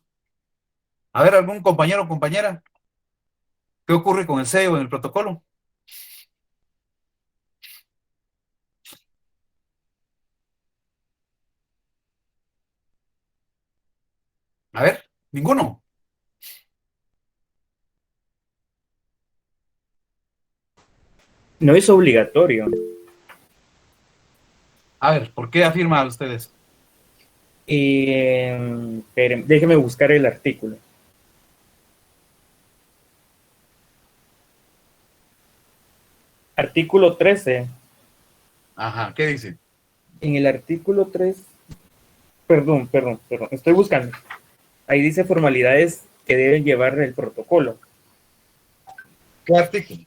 A ver, algún compañero o compañera. ¿Qué ocurre con el sello en el protocolo? A ver, ninguno. No es obligatorio. A ver, ¿por qué afirman ustedes? Déjeme buscar el artículo. Artículo 13. Ajá, ¿qué dice? En el artículo 3, perdón, estoy buscando. Ahí dice formalidades que deben llevar el protocolo. ¿Qué artículo?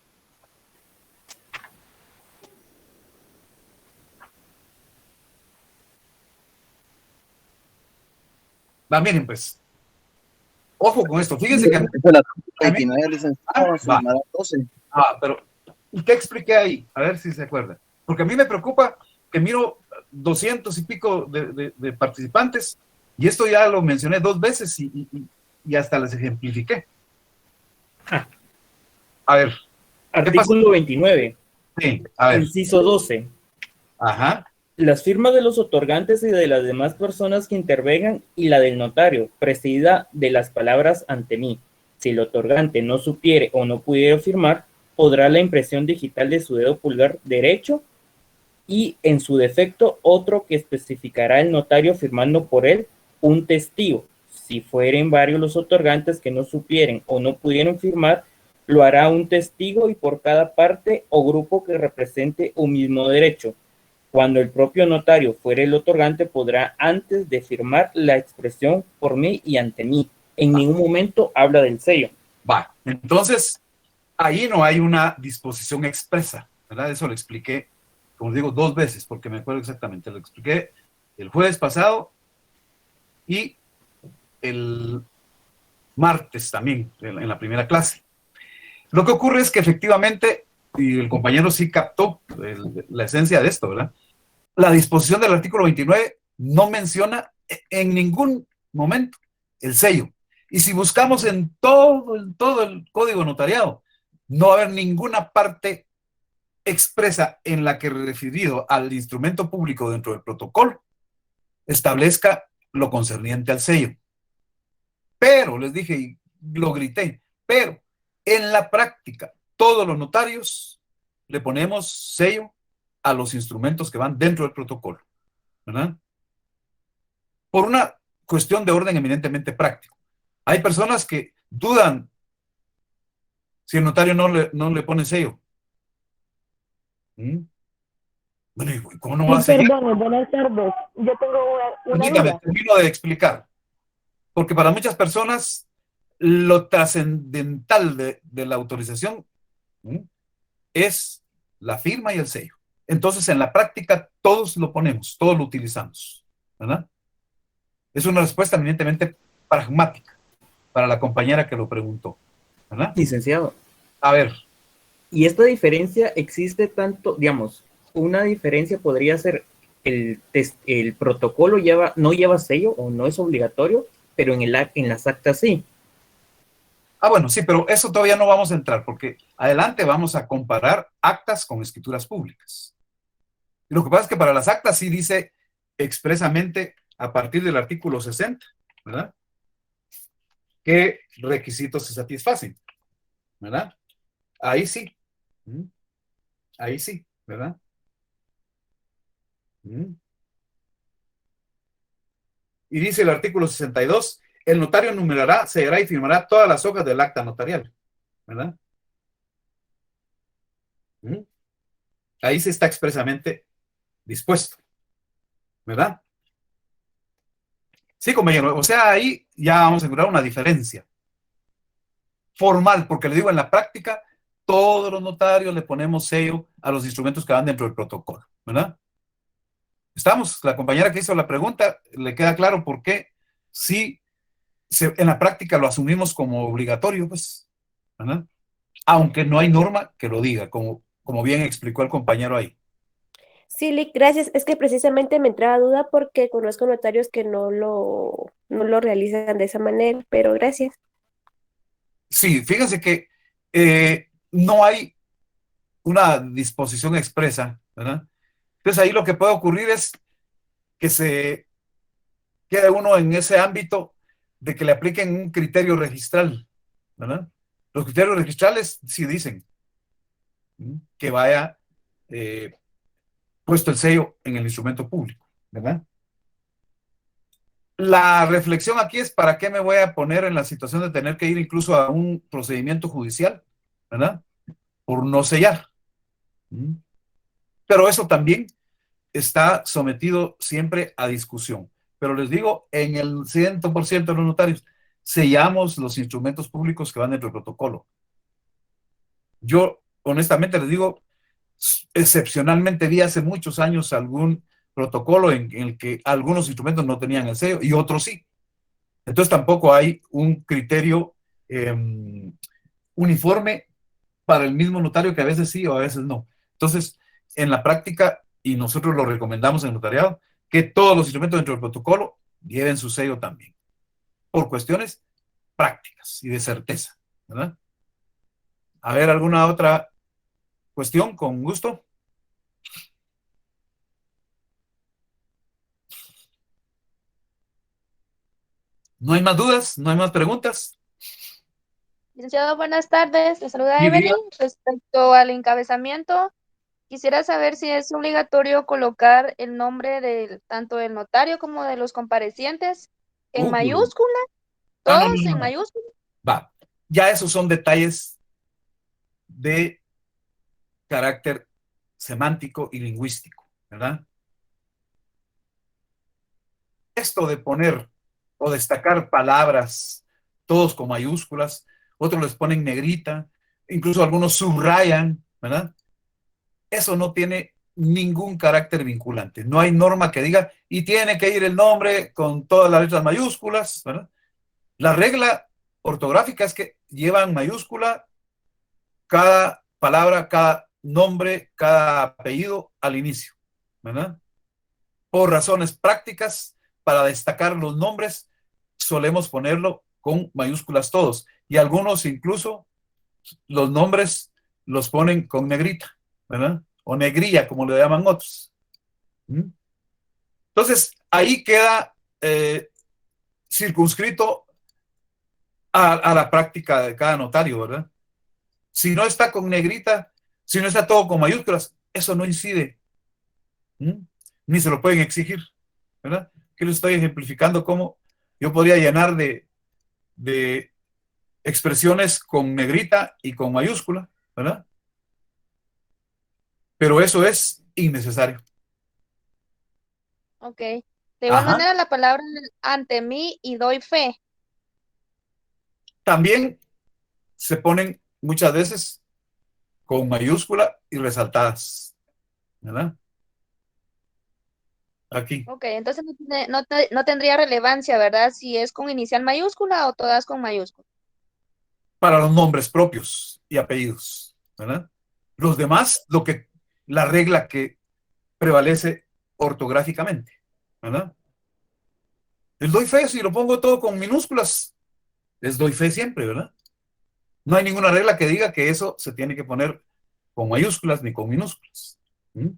Va, miren, pues. Ojo con esto. Fíjense que... pero ¿y qué expliqué ahí? A ver si se acuerda. Porque a mí me preocupa que miro 200 y pico de participantes, y esto ya lo mencioné 2 veces y hasta les ejemplifiqué. A ver. Artículo 29. Sí, a ver. Inciso 12. Ajá. Las firmas de los otorgantes y de las demás personas que intervengan y la del notario, precedida de las palabras ante mí. Si el otorgante no supiere o no pudiera firmar, podrá la impresión digital de su dedo pulgar derecho y en su defecto otro que especificará el notario firmando por él un testigo. Si fueren varios los otorgantes que no supieren o no pudieron firmar, lo hará un testigo y por cada parte o grupo que represente un mismo derecho. Cuando el propio notario fuere el otorgante, podrá antes de firmar la expresión por mí y ante mí. En ningún momento habla del sello. Va, entonces, ahí no hay una disposición expresa, ¿verdad? Eso lo expliqué, como digo, 2 veces, porque me acuerdo exactamente. Lo expliqué el jueves pasado y el martes también, en la primera clase. Lo que ocurre es que efectivamente, y el compañero sí captó la esencia de esto, ¿verdad? La disposición del artículo 29 no menciona en ningún momento el sello. Y si buscamos en todo el código notariado, no va a haber ninguna parte expresa en la que, referido al instrumento público dentro del protocolo, establezca lo concerniente al sello. Pero, les dije y lo grité, pero en la práctica, todos los notarios le ponemos sello a los instrumentos que van dentro del protocolo, ¿verdad? Por una cuestión de orden eminentemente práctico. Hay personas que dudan si el notario no le pone sello. ¿Mm? Bueno, ¿y cómo no va a seguir? Perdón, buenas tardes. Yo tengo una Permítame, duda. termino de explicar. Porque para muchas personas lo trascendental de la autorización, ¿sí?, es la firma y el sello. Entonces, en la práctica, todos lo ponemos, todos lo utilizamos, ¿verdad? Es una respuesta eminentemente pragmática para la compañera que lo preguntó, ¿verdad? Licenciado, A ver, y esta diferencia existe tanto, digamos, una diferencia podría ser el protocolo no lleva sello o no es obligatorio, pero en las actas sí. bueno, sí, pero eso todavía no vamos a entrar, porque adelante vamos a comparar actas con escrituras públicas. Y lo que pasa es que para las actas sí dice expresamente, a partir del artículo 60, ¿verdad?, qué requisitos se satisfacen, ¿verdad? Ahí sí. Ahí sí, ¿verdad? Y dice el artículo 62, el notario numerará, sellará y firmará todas las hojas del acta notarial, ¿verdad? Ahí sí está expresamente dispuesto, ¿verdad? Sí, compañero, o sea, ahí ya vamos a encontrar una diferencia formal, porque le digo, en la práctica, todos los notarios le ponemos sello a los instrumentos que van dentro del protocolo, ¿verdad? Estamos, la compañera que hizo la pregunta, le queda claro por qué sí en la práctica lo asumimos como obligatorio, pues, ¿verdad? Aunque no hay norma que lo diga, como bien explicó el compañero ahí. Sí, Lick, gracias. Es que precisamente me entraba duda porque conozco notarios que no lo realizan de esa manera, pero gracias. Sí, fíjense que no hay una disposición expresa, ¿verdad? Entonces ahí lo que puede ocurrir es que se quede uno en ese ámbito de que le apliquen un criterio registral, ¿verdad? Los criterios registrales sí dicen que vaya puesto el sello en el instrumento público, ¿verdad? La reflexión aquí es: ¿para qué me voy a poner en la situación de tener que ir incluso a un procedimiento judicial, ¿verdad?, por no sellar? Pero eso también está sometido siempre a discusión. Pero les digo, en el 100% de los notarios sellamos los instrumentos públicos que van dentro del protocolo. Yo, honestamente, les digo, excepcionalmente vi hace muchos años algún protocolo en el que algunos instrumentos no tenían el sello y otros sí. Entonces tampoco hay un criterio uniforme para el mismo notario, que a veces sí o a veces no. Entonces, en la práctica, y nosotros lo recomendamos en el notariado, que todos los instrumentos dentro del protocolo lleven su sello también, por cuestiones prácticas y de certeza, ¿verdad? A ver, ¿alguna otra cuestión? Con gusto. ¿No hay más dudas? ¿No hay más preguntas? Licenciado, buenas tardes. Le saluda Sí, Evelyn. diga. Respecto al encabezamiento, Quisiera saber si es obligatorio colocar el nombre tanto del notario como de los comparecientes en Uy. mayúscula, Ah, no, todos no, no, en no. mayúscula. Va. Ya esos son detalles de carácter semántico y lingüístico, ¿verdad? Esto de poner o destacar palabras, todos con mayúsculas, otros les ponen negrita, incluso algunos subrayan, ¿verdad? Eso no tiene ningún carácter vinculante. No hay norma que diga, y tiene que ir el nombre con todas las letras mayúsculas, ¿verdad? La regla ortográfica es que llevan mayúscula cada palabra, cada nombre, cada apellido al inicio, ¿verdad? Por razones prácticas, para destacar los nombres, solemos ponerlo con mayúsculas todos. Y algunos incluso los nombres los ponen con negrita, ¿verdad? O negrilla, como le llaman otros. ¿Mm? Entonces, ahí queda circunscrito a la práctica de cada notario, ¿verdad? Si no está con negrita, si no está todo con mayúsculas, eso no incide. ¿Mm? Ni se lo pueden exigir, ¿verdad? Que les estoy ejemplificando cómo yo podría llenar de expresiones con negrita y con mayúscula, ¿verdad? Pero eso es innecesario. Ok. De igual Ajá. manera, la palabra ante mí y doy fe. También se ponen muchas veces con mayúscula y resaltadas, ¿verdad? Aquí, Ok, entonces no tendría relevancia, ¿verdad? Si es con inicial mayúscula o todas con mayúscula. para los nombres propios y apellidos, ¿verdad? Los demás, la regla que prevalece ortográficamente, ¿verdad? El doy fe, si lo pongo todo con minúsculas, les doy fe siempre, ¿verdad? No hay ninguna regla que diga que eso se tiene que poner con mayúsculas ni con minúsculas. ¿Mm?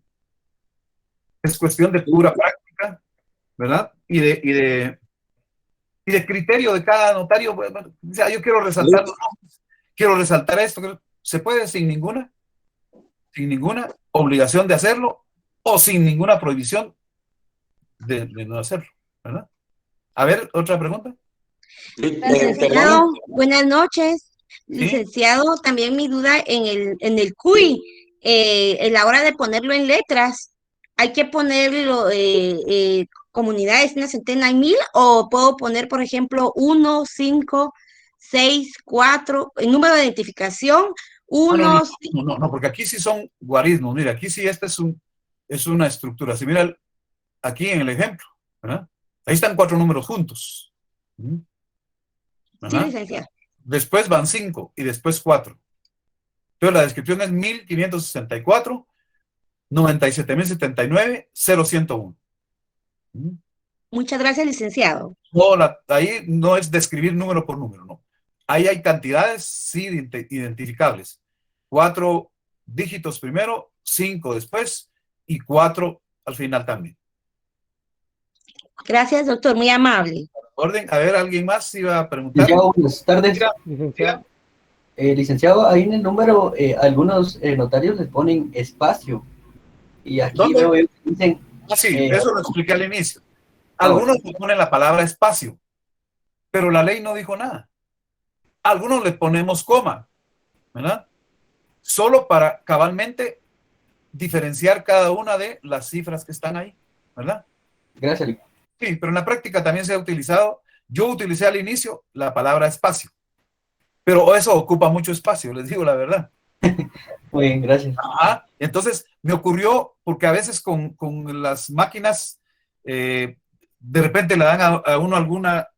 Es cuestión de pura práctica, ¿verdad? Y de criterio de cada notario. Bueno, o sea, yo quiero resaltar los nombres, quiero resaltar esto. Se puede sin ninguna obligación de hacerlo o sin ninguna prohibición de no hacerlo, ¿verdad? A ver, otra pregunta. Licenciado, buenas noches. ¿Sí? Licenciado, también mi duda en el CUI, en la hora de ponerlo en letras, ¿hay que ponerlo comunidades, una centena y mil? ¿O puedo poner, por ejemplo, 1, 5, 6, 4, el número de identificación, No, no, no, 1, no, no, porque aquí sí son guarismos. Mira, aquí sí es una estructura. Si mira aquí en el ejemplo, ¿verdad? Ahí están 4 números juntos. sí, ¿Verdad? licenciado. Después van 5 y después 4. Entonces la descripción es 1564, 97.079, 0101. Muchas gracias, licenciado. No, ahí no es describir número por número, no. Ahí hay cantidades, sí, identificables. 4 dígitos primero, 5 después y 4 al final también. Gracias, doctor, muy amable. Orden, a ver, ¿alguien más iba a preguntar? Licenciado, buenas tardes. Diga, Licenciado. Licenciado, ahí en el número, algunos notarios le ponen espacio. Y aquí ¿dónde? veo que dicen... Sí, eso lo expliqué al inicio. Ah, Algunos le ponen la palabra espacio, pero la ley no dijo nada. Algunos le ponemos coma, ¿verdad? Solo para cabalmente diferenciar cada una de las cifras que están ahí, ¿verdad? Gracias. Sí, pero en la práctica también se ha utilizado, yo utilicé al inicio la palabra espacio, pero eso ocupa mucho espacio, les digo la verdad. Muy bien, gracias. Ajá. Entonces me ocurrió, porque a veces con las máquinas, de repente le dan a uno alguna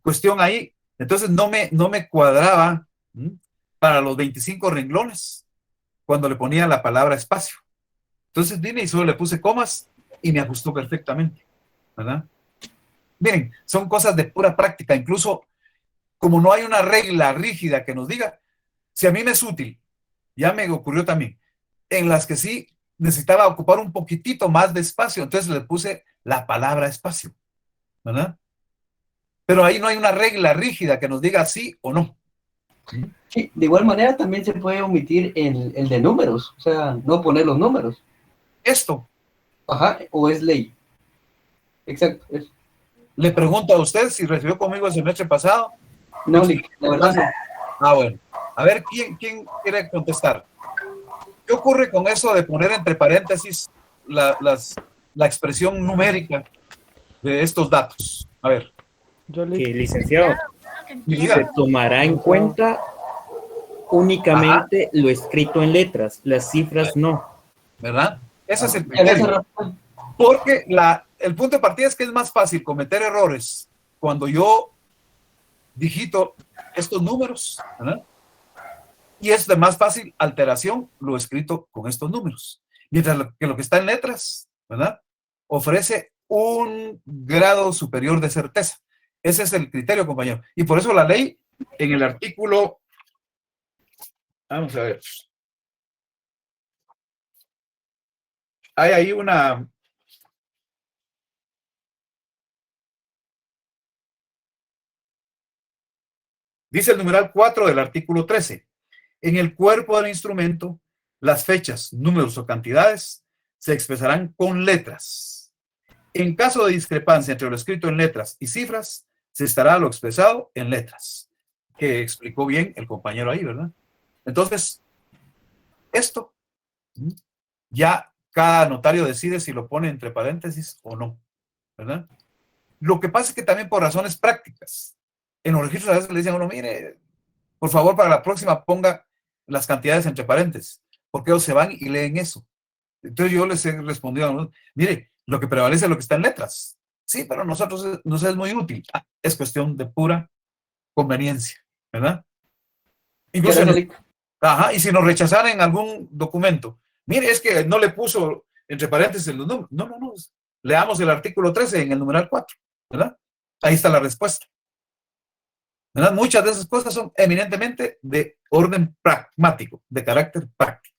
cuestión ahí, entonces no me cuadraba, ¿m?, para los 25 renglones cuando le ponía la palabra espacio. Entonces vine y solo le puse comas y me ajustó perfectamente, ¿verdad? Miren, son cosas de pura práctica. Incluso como no hay una regla rígida que nos diga, si a mí me es útil, ya me ocurrió también, en las que sí necesitaba ocupar un poquitito más de espacio, entonces le puse la palabra espacio, ¿verdad? Pero ahí no hay una regla rígida que nos diga sí o no. Sí, de igual manera también se puede omitir el de números, o sea, no poner los números. Esto, Ajá, o es ley. Exacto. le pregunto a usted si recibió conmigo el semestre pasado. No, la verdad no. Ah, bueno. A ver, ¿quién quiere contestar? ¿Qué ocurre con eso de poner entre paréntesis la expresión numérica de estos datos? A ver. Yo Que, le... licenciado, Diga. se tomará en cuenta únicamente lo escrito en letras, las cifras no. ¿Verdad? Ese es el Ya ves, criterio. Porque el punto de partida es que es más fácil cometer errores cuando yo digito estos números, ¿verdad? Y es de más fácil alteración lo escrito con estos números. Mientras que lo que está en letras, ¿verdad? Ofrece un grado superior de certeza. Ese es el criterio, compañero. Y por eso la ley, en el artículo, vamos a ver, hay ahí una, dice el numeral 4 del artículo 13. En el cuerpo del instrumento, las fechas, números o cantidades se expresarán con letras. En caso de discrepancia entre lo escrito en letras y cifras, se estará lo expresado en letras, que explicó bien el compañero ahí, ¿verdad? Entonces, esto, ya cada notario decide si lo pone entre paréntesis o no, ¿verdad? Lo que pasa es que también por razones prácticas, en los registros a veces le dicen a uno, mire, por favor, para la próxima ponga las cantidades entre paréntesis, porque ellos se van y leen eso. Entonces yo les he respondido a uno, mire, lo que prevalece es lo que está en letras. Sí, pero a nosotros nos es muy útil. Es cuestión de pura conveniencia, ¿verdad? Incluso, y si nos rechazaran en algún documento, mire, es que no le puso entre paréntesis los números. No. Leamos el artículo 13 en el numeral 4, ¿verdad? Ahí está la respuesta. ¿Verdad? Muchas de esas cosas son eminentemente de orden pragmático, de carácter práctico.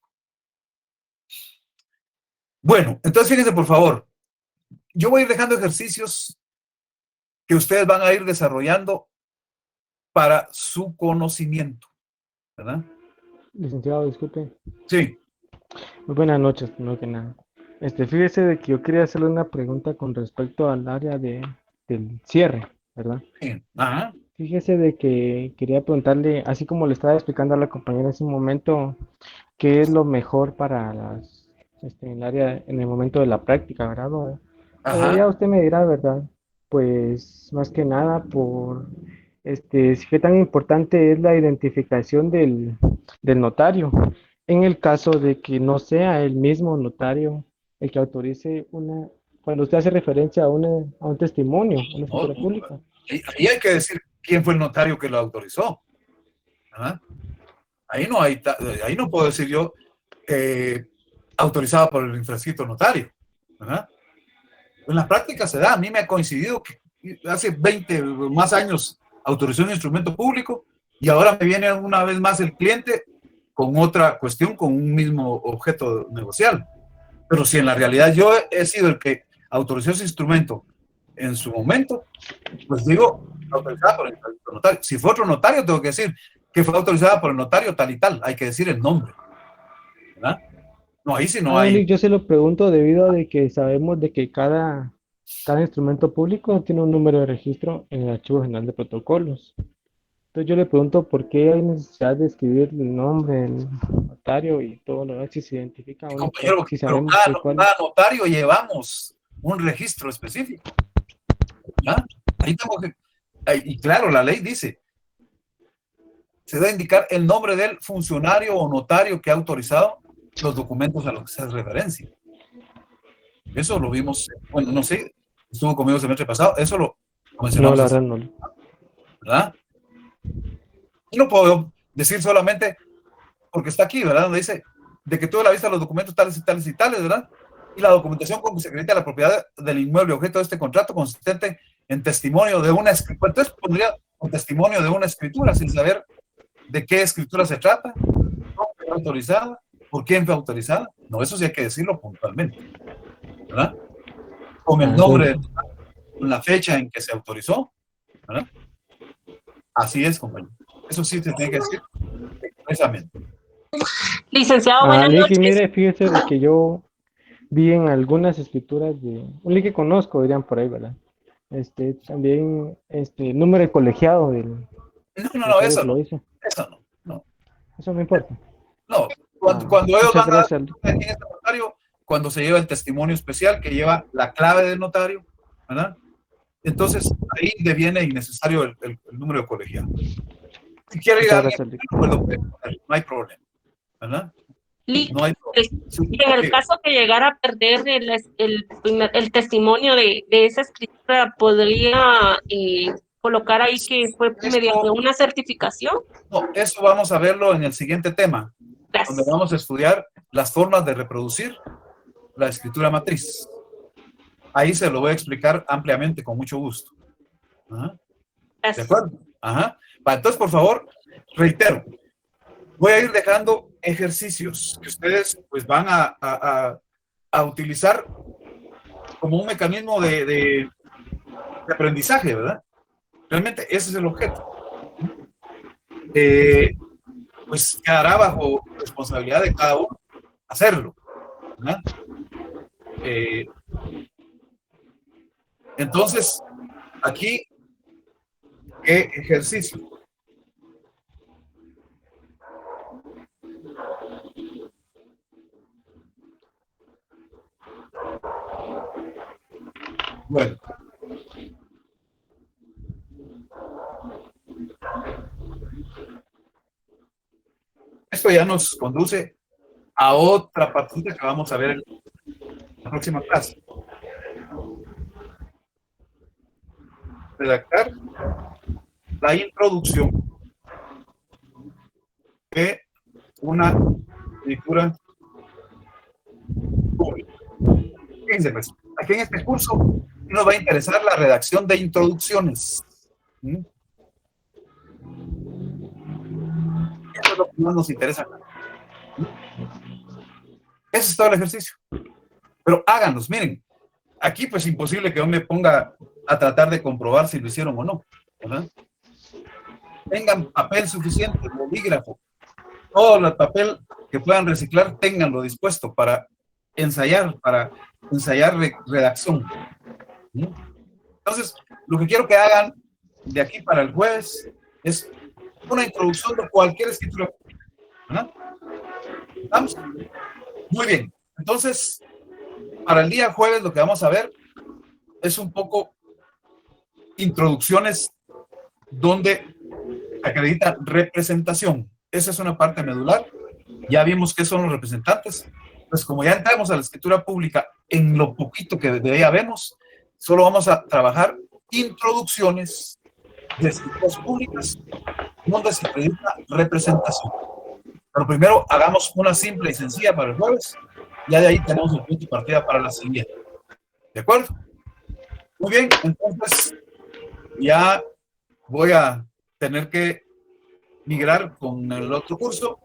Bueno, entonces fíjense por favor, yo voy a ir dejando ejercicios que ustedes van a ir desarrollando para su conocimiento, ¿verdad? Licenciado, disculpe. Sí. Muy buenas noches, no que nada. Fíjese de que yo quería hacerle una pregunta con respecto al área del cierre, ¿verdad? Sí. Ajá. Fíjese de que quería preguntarle, así como le estaba explicando a la compañera hace un momento, ¿qué es lo mejor para en el área, en el momento de la práctica, ¿verdad? O ya usted me dirá, ¿verdad? Pues más que nada por, qué tan importante es la identificación del notario, en el caso de que no sea el mismo notario el que autorice cuando usted hace referencia a un testimonio, a una escritura pública. Ahí hay que decir quién fue el notario que lo autorizó. ¿Verdad? Ahí no puedo decir yo autorizado por el infrascrito notario. ¿Verdad? En la práctica se da. A mí me ha coincidido que hace 20 más años autorizó un instrumento público y ahora me viene una vez más el cliente con otra cuestión, con un mismo objeto negocial. Pero si en la realidad yo he sido el que autorizó ese instrumento en su momento, pues digo, autorizada por el notario. Si fue otro notario, tengo que decir que fue autorizada por el notario tal y tal. Hay que decir el nombre. ¿Verdad? No, ahí sí no hay. Yo se lo pregunto debido a de que sabemos de que cada instrumento público tiene un número de registro en el Archivo General de Protocolos. Entonces yo le pregunto por qué hay necesidad de escribir el nombre del notario y todo lo demás, si se identifica uno, compañero, si sabemos cada notario llevamos un registro específico. ¿Ya? Ahí tengo que, y claro, la ley dice, se debe indicar el nombre del funcionario o notario que ha autorizado los documentos a los que se hace referencia. Eso lo vimos, bueno, no sé, estuvo conmigo el semestre pasado, eso lo mencionamos. No, la verdad no. ¿Verdad? Y no puedo decir solamente porque está aquí, ¿verdad? Donde dice de que tuve la vista de los documentos tales y tales y tales, ¿verdad? Y la documentación con que se acredita la propiedad del inmueble objeto de este contrato consistente en testimonio de una escritura. Entonces pondría un testimonio de una escritura sin saber de qué escritura se trata, cómo fue autorizada, por quién fue autorizada. No, eso sí hay que decirlo puntualmente, ¿verdad? Con el nombre, con la fecha en que se autorizó, ¿verdad? Así es, compañero. Eso sí te tiene que decir expresamente. Licenciado, buenas Licky, noches. mire, fíjese de que yo vi en algunas escrituras de un Licky que conozco, dirían por ahí, ¿verdad? También número de colegiado del No, notario eso que lo no. hizo. Eso no. Eso no importa. No, cuando ellos muchas van a gracias. en este notario, cuando se lleva el testimonio especial que lleva la clave del notario, ¿verdad? Entonces, ahí deviene innecesario el número de colegiado. Si quiere ir a Muchas alguien, gracias, pues lo puede poner, no hay problema, ¿verdad? No hay problema. Y en el caso que llegara a perder el testimonio de esa escritura, ¿podría colocar ahí que fue mediante una certificación? No, eso vamos a verlo en el siguiente tema, Gracias. donde vamos a estudiar las formas de reproducir la escritura matriz. Ahí se lo voy a explicar ampliamente, con mucho gusto. Ajá. ¿De acuerdo? Ajá. Entonces, por favor, reitero, voy a ir dejando ejercicios que ustedes pues van a utilizar como un mecanismo de aprendizaje, ¿verdad? Realmente ese es el objeto. Pues quedará bajo responsabilidad de cada uno hacerlo, ¿verdad? Entonces, aquí, ¿qué ejercicio? Bueno. Esto ya nos conduce a otra partida que vamos a ver en la próxima clase. Redactar la introducción de una escritura pública. Fíjense, pues, aquí en este curso nos va a interesar la redacción de introducciones. Eso es lo que más nos interesa. Ese es todo el ejercicio. Pero háganlos, miren. Aquí pues imposible que yo me ponga a tratar de comprobar si lo hicieron o no, ¿verdad? Tengan papel suficiente, bolígrafo, todo el papel que puedan reciclar, ténganlo dispuesto para ensayar redacción. Entonces, lo que quiero que hagan de aquí para el jueves es una introducción de cualquier escritura, ¿verdad? ¿Estamos? Muy bien. Entonces, para el día jueves lo que vamos a ver es un poco introducciones donde acredita representación. Esa es una parte medular. Ya vimos qué son los representantes. Pues como ya entramos a la escritura pública, en lo poquito que de ella vemos, solo vamos a trabajar introducciones de escrituras públicas donde se acredita representación. Pero primero hagamos una simple y sencilla para el jueves. Ya de ahí tenemos el punto de partida para la siguiente. ¿De acuerdo? Muy bien, entonces ya voy a tener que migrar con el otro curso.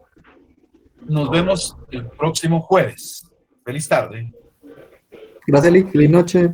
Nos vemos el próximo jueves. Feliz tarde. Gracias, Lick. Feliz noche.